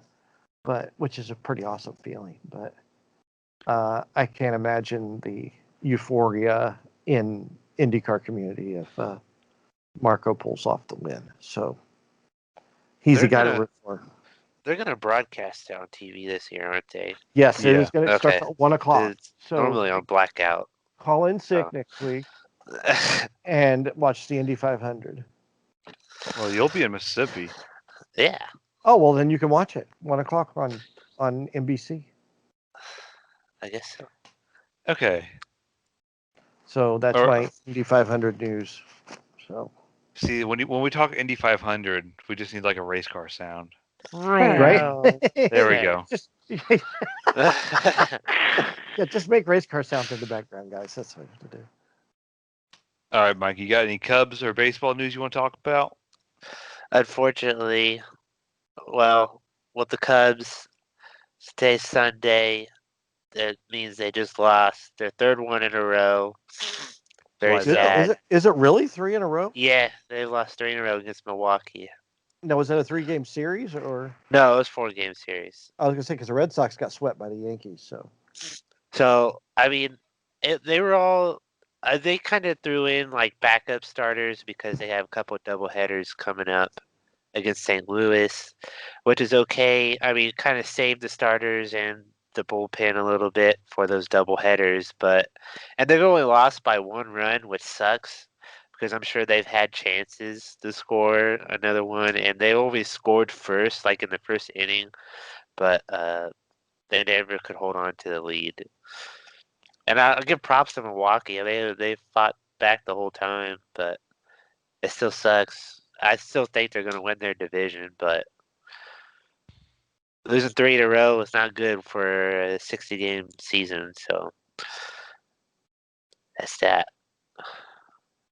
which is a pretty awesome feeling. But I can't imagine the euphoria in IndyCar community if Marco pulls off the win. So he's a guy to root for. They're going to broadcast it on TV this year, aren't they? Yes, it is going to start at 1 o'clock. It's normally on blackout. Call in sick next week and watch the Indy 500. Well, you'll be in Mississippi. Yeah. Oh, well, then you can watch it 1 o'clock on NBC. I guess so. Okay. So that's my Indy 500 news. So see, when we talk Indy 500, we just need like a race car sound. Right? There we go. Just make race car sound in the background, guys. That's what you have to do. All right, Mike, you got any Cubs or baseball news you want to talk about? Unfortunately, well, with the Cubs, today's Sunday. That means they just lost their third one in a row. Very sad. Is it really 3 in a row? Yeah, they lost 3 in a row against Milwaukee. Now, was that a 3-game series or? No, it was 4-game series. I was gonna say because the Red Sox got swept by the Yankees. So I mean, they were all. They kind of threw in like backup starters because they have a couple of doubleheaders coming up against St. Louis, which is okay. I mean, kind of saved the starters and the bullpen a little bit for those doubleheaders, and they've only lost by 1 run, which sucks because I'm sure they've had chances to score another one, and they always scored first, like in the first inning, but they never could hold on to the lead. And I'll give props to Milwaukee. I mean, they fought back the whole time, but it still sucks. I still think they're going to win their division, but losing 3 in a row is not good for a 60-game season, so that's that.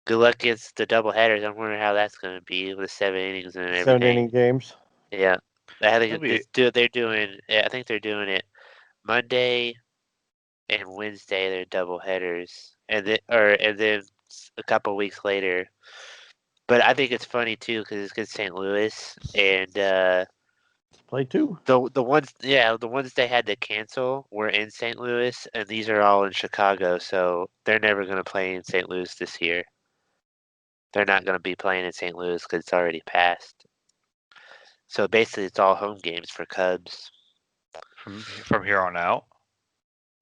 Good luck against the doubleheaders. I'm wondering how that's going to be with 7 innings and everything. 7-inning games. Yeah, I think they're doing. I think they're doing it Monday and Wednesday. They're doubleheaders, and then a couple weeks later. But I think it's funny too because it's against St. Louis, and play 2. The ones they had to cancel were in St. Louis, and these are all in Chicago. So they're never going to play in St. Louis this year. They're not going to be playing in St. Louis because it's already passed. So basically, it's all home games for Cubs. From here on out?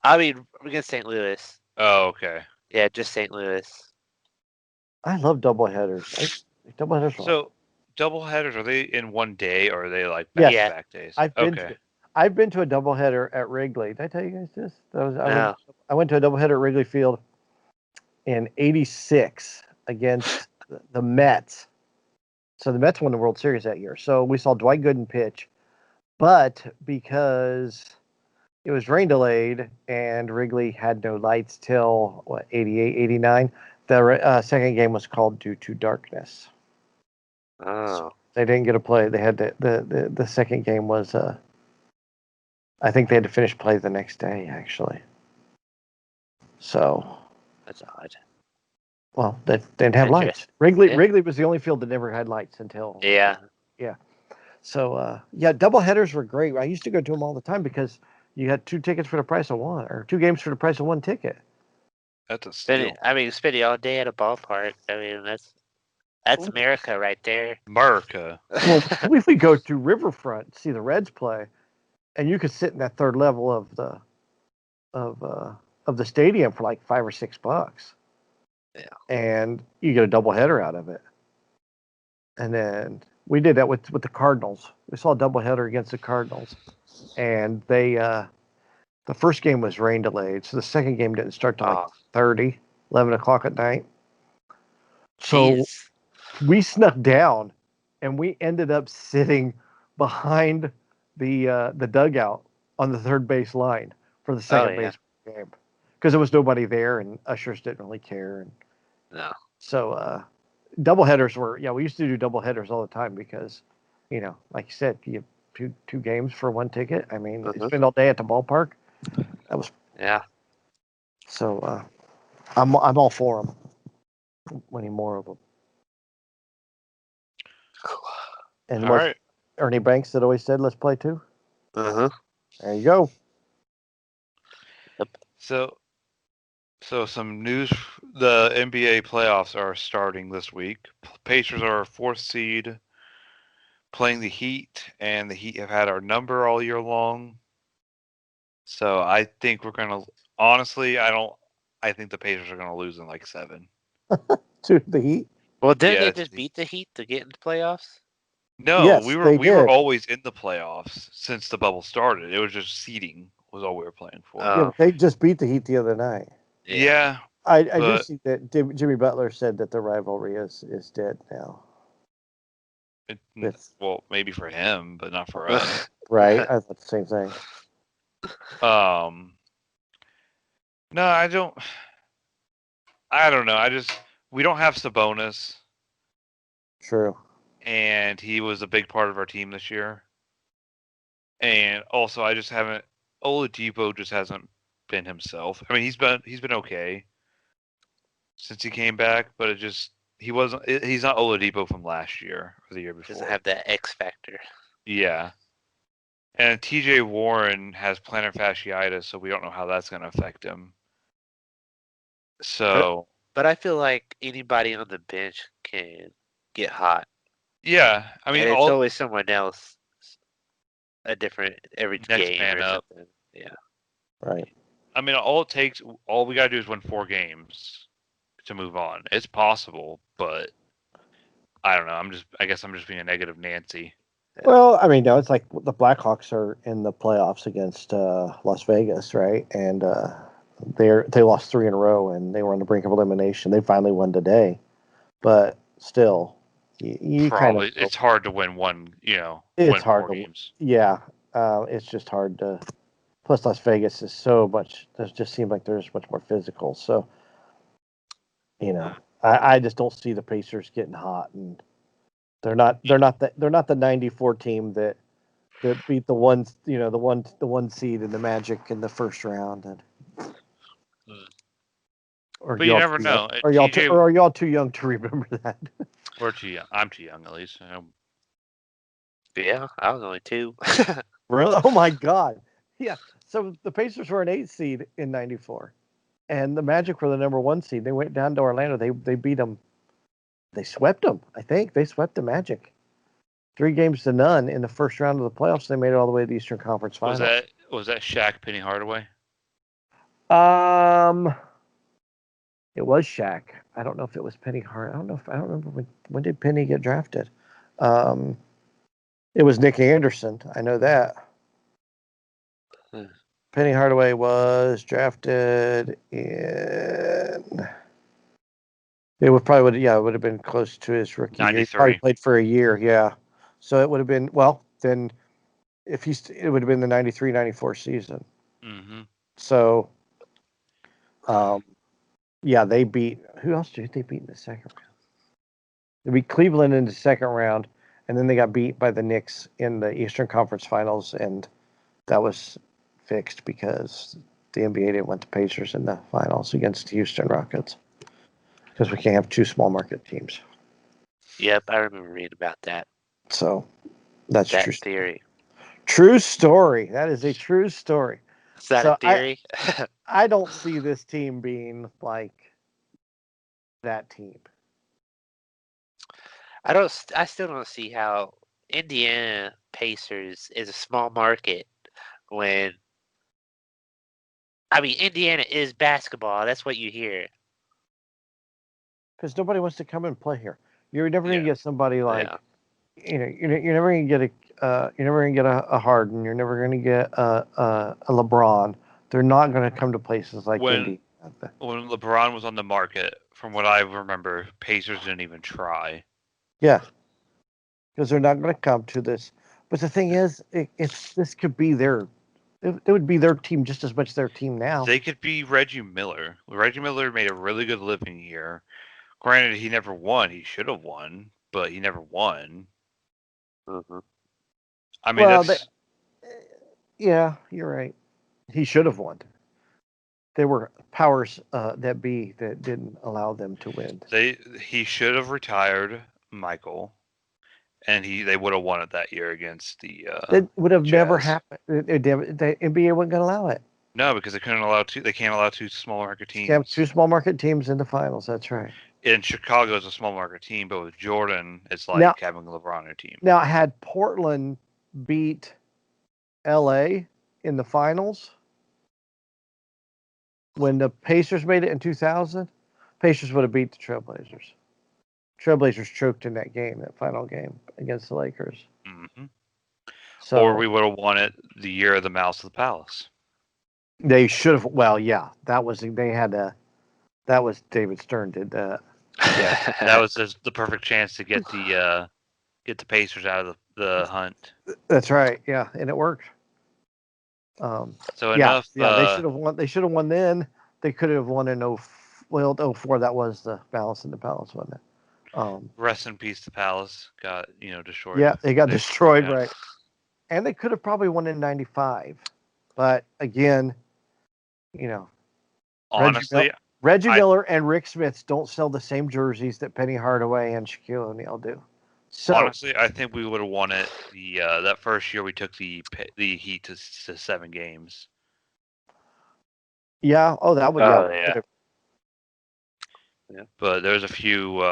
I mean, against St. Louis. Oh, okay. Yeah, just St. Louis. I love doubleheaders. Doubleheaders. So, doubleheaders, are they in one day or are they like back-to-back days? I've been to a doubleheader at Wrigley. Did I tell you guys this? I went to a doubleheader at Wrigley Field in '86 against the Mets. So the Mets won the World Series that year. So we saw Dwight Gooden pitch, but because it was rain delayed and Wrigley had no lights till 88, 89, the second game was called due to darkness. Oh. They didn't get to play. They had the second game was I think they had to finish play the next day actually. So That's odd. well, they didn't have lights. Interesting. Wrigley was the only field that never had lights until Yeah. So yeah, double headers were great. I used to go to them all the time because you had 2 tickets for the price of one, or 2 games for the price of 1 ticket. That's a steal. Spending all day at a ballpark. I mean, that's America right there. America. Well, we would go to Riverfront, see the Reds play, and you could sit in that third level of the stadium for like $5 or $6. Yeah. And you get a double header out of it. And then we did that with the Cardinals. We saw a double header against the Cardinals, and they the first game was rain delayed, so the second game didn't start till like 11 o'clock at night. So Jeez. we snuck down, and we ended up sitting behind the dugout on the third base line for the second base game because there was nobody there, and ushers didn't really care. And No. so double headers were we used to do double headers all the time because like you said, you have two games for 1 ticket. I mean, spend all day at the ballpark. That was so I'm all for them. Winning more of them. And All right. Ernie Banks that always said, "Let's play 2." Uh-huh. There you go. Yep. So some news: the NBA playoffs are starting this week. Pacers are 4th seed, playing the Heat, and the Heat have had our number all year long. So I think we're gonna. Honestly, I think the Pacers are gonna lose in like 7. To the Heat. Well, didn't they just beat the Heat to get into playoffs? No, Yes, we they were did. always in the playoffs since the bubble started. It was just seeding was all we were playing for. Yeah, but they just beat the Heat the other night. Yeah. I do see that Jimmy Butler said that the rivalry is dead now. Well, maybe for him, but not for us. Right, I thought the same thing. No, I don't know. We don't have Sabonis. True. And he was a big part of our team this year. And also, I just haven't. Oladipo just hasn't been himself. I mean, he's been okay since he came back, but he's not Oladipo from last year or the year before. Doesn't have that X factor. Yeah. And TJ Warren has plantar fasciitis, so we don't know how that's going to affect him. So. But I feel like anybody on the bench can get hot. Yeah, I mean, and it's always someone else, a different every game or something. Yeah. Right. I mean, all we gotta do is win 4 games to move on. It's possible, but I don't know. I guess I'm just being a negative Nancy. Well, I mean, no, it's like the Blackhawks are in the playoffs against Las Vegas, right? And they lost 3 in a row, and they were on the brink of elimination. They finally won today, but still. You probably it's hard to win it's hard 4 games. It's just hard to. Plus, Las Vegas is so much. It just seems like they're just much more physical. So, I just don't see the Pacers getting hot, and they're not the '94 team that beat the one seed in the Magic in the first round. And but you never know. Are y'all too young to remember that? We're too young. I'm too young, at least. Yeah, I was only 2. Really? Oh my God! Yeah. So the Pacers were an 8 seed in '94, and the Magic were the number 1 seed. They went down to Orlando. They beat them. They swept them. I think they swept the Magic 3-0 in the first round of the playoffs. They made it all the way to the Eastern Conference Finals. Was that Shaq, Penny Hardaway? It was Shaq. I don't know if it was Penny Hart. I don't remember when did Penny get drafted. It was Nick Anderson. I know that. Penny Hardaway was drafted in. It would have been close to his rookie year. He probably played for a year, yeah. So it would have been then it would have been the 93-94 season. Mm-hmm. So, they beat. Who else did they beat in the second round? They beat Cleveland in the second round, and then they got beat by the Knicks in the Eastern Conference Finals, and that was fixed because the NBA didn't want the Pacers in the finals against the Houston Rockets because we can't have two small market teams. Yep, I remember reading about that. So that's That true. theory. True story. That is a true story. Is that So a theory? I don't see this team being like that team. I still don't see how Indiana Pacers is a small market when Indiana is basketball. That's what you hear. Because nobody wants to come and play here. You're never going to Yeah. get somebody like, Yeah. you're never going to get a Harden. You're never going to get a LeBron. They're not going to come to places like Indy. When LeBron was on the market, from what I remember, Pacers didn't even try. Yeah, because they're not going to come to this. But the thing is, this could be it would be their team just as much as their team now. They could be Reggie Miller. Reggie Miller made a really good living here. Granted, he never won. He should have won, but he never won. Mm-hmm. I mean, yeah, you're right. He should have won. There were powers that be that didn't allow them to win. He should have retired Michael, and they would have won it that year against the. That would have never Jazz. happened. The NBA wasn't going to allow it. No, because they couldn't allow two. They can't allow two small market teams. Have two small market teams in the finals. That's right. In Chicago, it's a small market team, but with Jordan, it's like having LeBron on your team. Now, had Portland beat LA in the finals when the Pacers made it in 2000, Pacers would have beat the Trailblazers. Trailblazers choked in that final game against the Lakers. Mm-hmm. So, or we would have won it the year of the Mouse of the Palace. They should have. Well, yeah, that was David Stern did that. Yeah, that was the perfect chance to get the Pacers out of the hunt. That's right. Yeah, and it worked. So enough. Yeah, they should have won. They should have won then. They could have won in 04. That was the Balance in the Palace, wasn't it? Rest in peace. The Palace got destroyed. Yeah, they got destroyed, right? And they could have probably won in '95, but again, honestly, Reggie Miller and Rick Smith don't sell the same jerseys that Penny Hardaway and Shaquille O'Neal do. So honestly, I think we would have won it that first year we took the Heat to 7 games. Yeah. Oh, that would. Yeah. But there's a few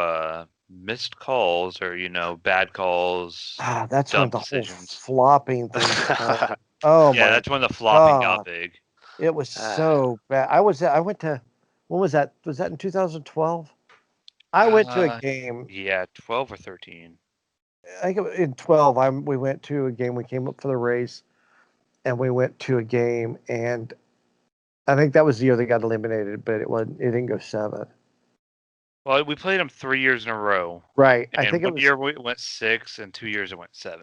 missed calls or bad calls. That's when the decisions. whole flopping thing. Oh yeah, that's when the flopping got big. It was so bad. I went to. When was that? Was that in 2012? I went to a game. Yeah, 12 or 13. I think in 12, we went to a game. We came up for the race, and we went to a game, and I think that was the year they got eliminated, but it didn't go 7. Well, we played them 3 years in a row. Right. And I think one year we went 6, and 2 years it went 7.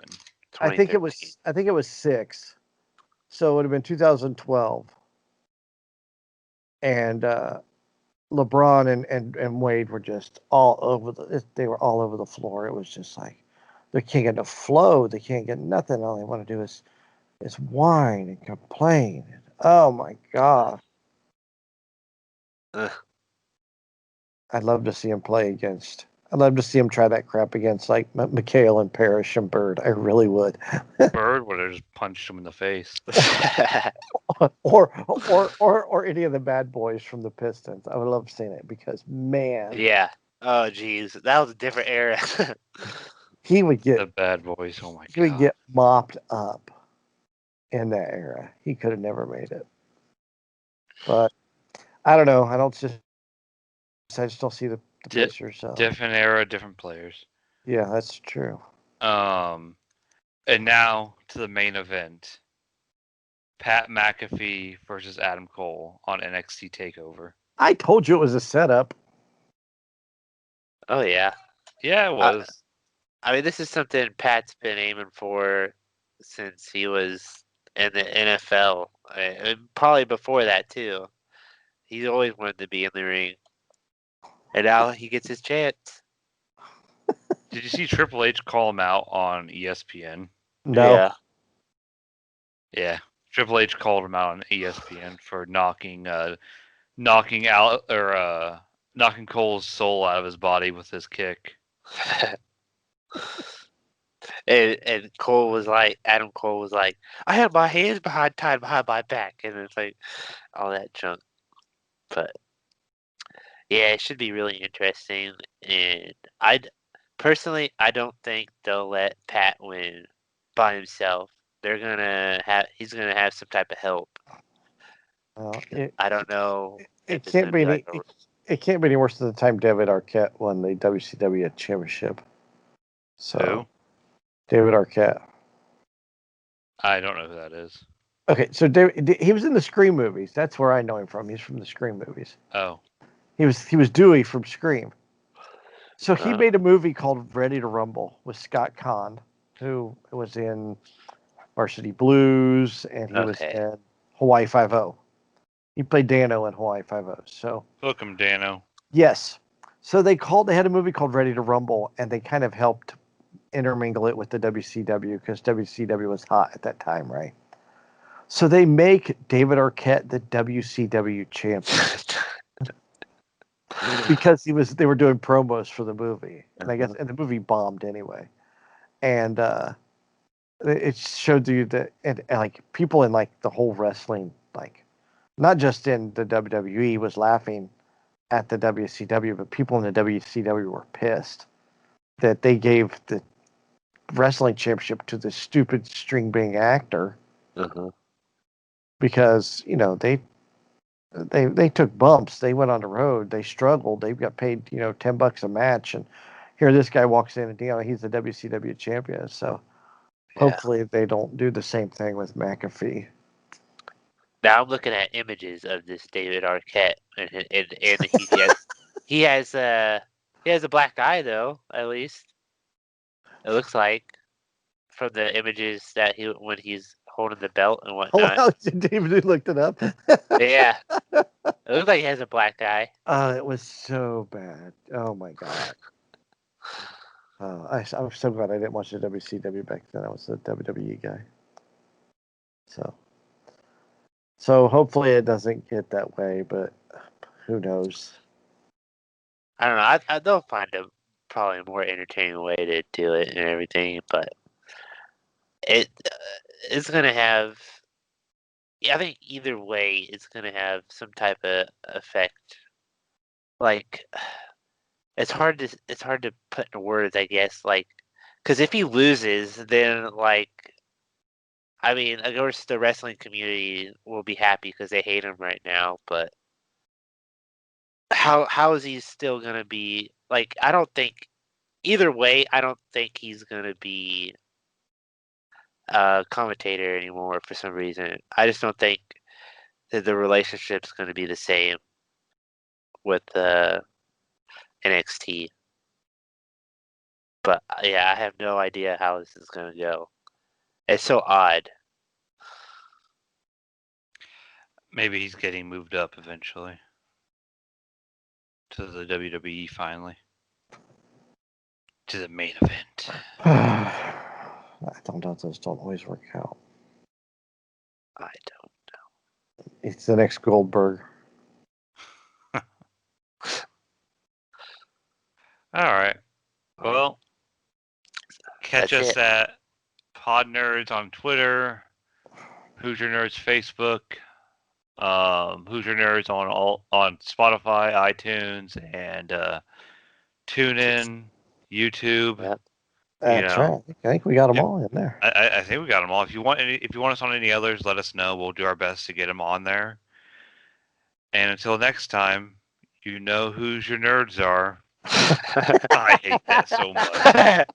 I think it was 6. So it would have been 2012. And LeBron and Wade were just all over they were all over the floor. It was just like they can't get no flow. They can't get nothing. All they want to do is whine and complain. Oh my God. I'd love to see him play against. I'd love to see him try that crap against like McHale and Parrish and Bird. I really would. Bird would have just punched him in the face. or any of the bad boys from the Pistons. I would love seeing it because man. Yeah. Oh geez, that was a different era. He would get the bad boys. Oh my God. He would get mopped up in that era. He could have never made it. But I don't know. I just don't see the picture. So different era, different players. Yeah, that's true. And now to the main event. Pat McAfee versus Adam Cole on NXT TakeOver. I told you it was a setup. Oh yeah. Yeah, it was. This is something Pat's been aiming for since he was in the NFL. And probably before that too. He's always wanted to be in the ring. And now he gets his chance. Did you see Triple H call him out on ESPN? No. Yeah. Yeah, Triple H called him out on ESPN for knocking out or knocking Cole's soul out of his body with his kick. And Adam Cole was like, I had my hands tied behind my back, and it's like all that junk. But yeah, it should be really interesting. And personally, I don't think they'll let Pat win by himself. He's gonna have some type of help. Well, I don't know if it it's can't gonna be be any. like a It can't be any worse than the time David Arquette won the WCW championship. So Who? David Arquette. I don't know who that is. Okay, so he was in the Scream movies. That's where I know him from. He's from the Scream movies. Oh, He was Dewey from Scream. So he Huh? made a movie called Ready to Rumble with Scott Conn, who was in Varsity Blues, and he was Okay. in Hawaii Five-O. He played Dano in Hawaii Five-O. So hook 'em, Dano. yes, so they had a movie called Ready to Rumble, and they kind of helped intermingle it with the WCW because WCW was hot at that time, right? So they make David Arquette the WCW champion because they were doing promos for the movie, and I guess and the movie bombed anyway, and it showed you that and like people in like the whole wrestling, like not just in the WWE, was laughing at the WCW, but people in the WCW were pissed that they gave the wrestling championship to the stupid string being actor because they took bumps, they went on the road, they struggled, they got paid $10 a match, and here this guy walks in and he's the WCW champion. So hopefully they don't do the same thing with McAfee. Now I'm looking at images of this David Arquette, and he has a black eye though. At least it looks like from the images that when he's holding the belt and Oh whatnot. wow, David looked it up. Yeah, it looks like he has a black eye. It was so bad. Oh my god. I'm so glad I didn't watch the WCW back then. I was a WWE guy. So hopefully it doesn't get that way, but who knows? I don't know. They'll find probably a more entertaining way to do it and everything, but it's gonna have. Yeah, I think either way, it's gonna have some type of effect. Like it's hard to put in words, I guess. Like, because if he loses, then I mean, of course, the wrestling community will be happy because they hate him right now. But how is he still gonna be like? I don't think either way. I don't think he's gonna be a commentator anymore for some reason. I just don't think that the relationship's gonna be the same with NXT. But yeah, I have no idea how this is gonna go. It's so odd. Maybe he's getting moved up eventually to the WWE finally. To the main event. I don't know. Those don't always work out. I don't know. It's the next Goldberg. All right. Well, catch That's us at Pod Nerds on Twitter, Hoosier Nerds Facebook, Hoosier Nerds on Spotify, iTunes, and TuneIn, YouTube. Yep. That's right. I think we got them all in there. I think we got them all. If you want us on any others, let us know. We'll do our best to get them on there. And until next time, you know whose your nerds are. I hate that so much.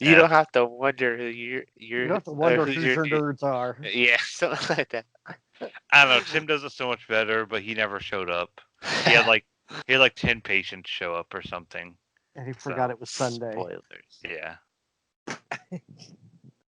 You don't have to wonder who You don't have to wonder who your nerds are. Yeah, something like that. I don't know. Tim does it so much better, but he never showed up. He had like 10 patients show up or something. And he forgot it was Sunday. Spoilers. Yeah.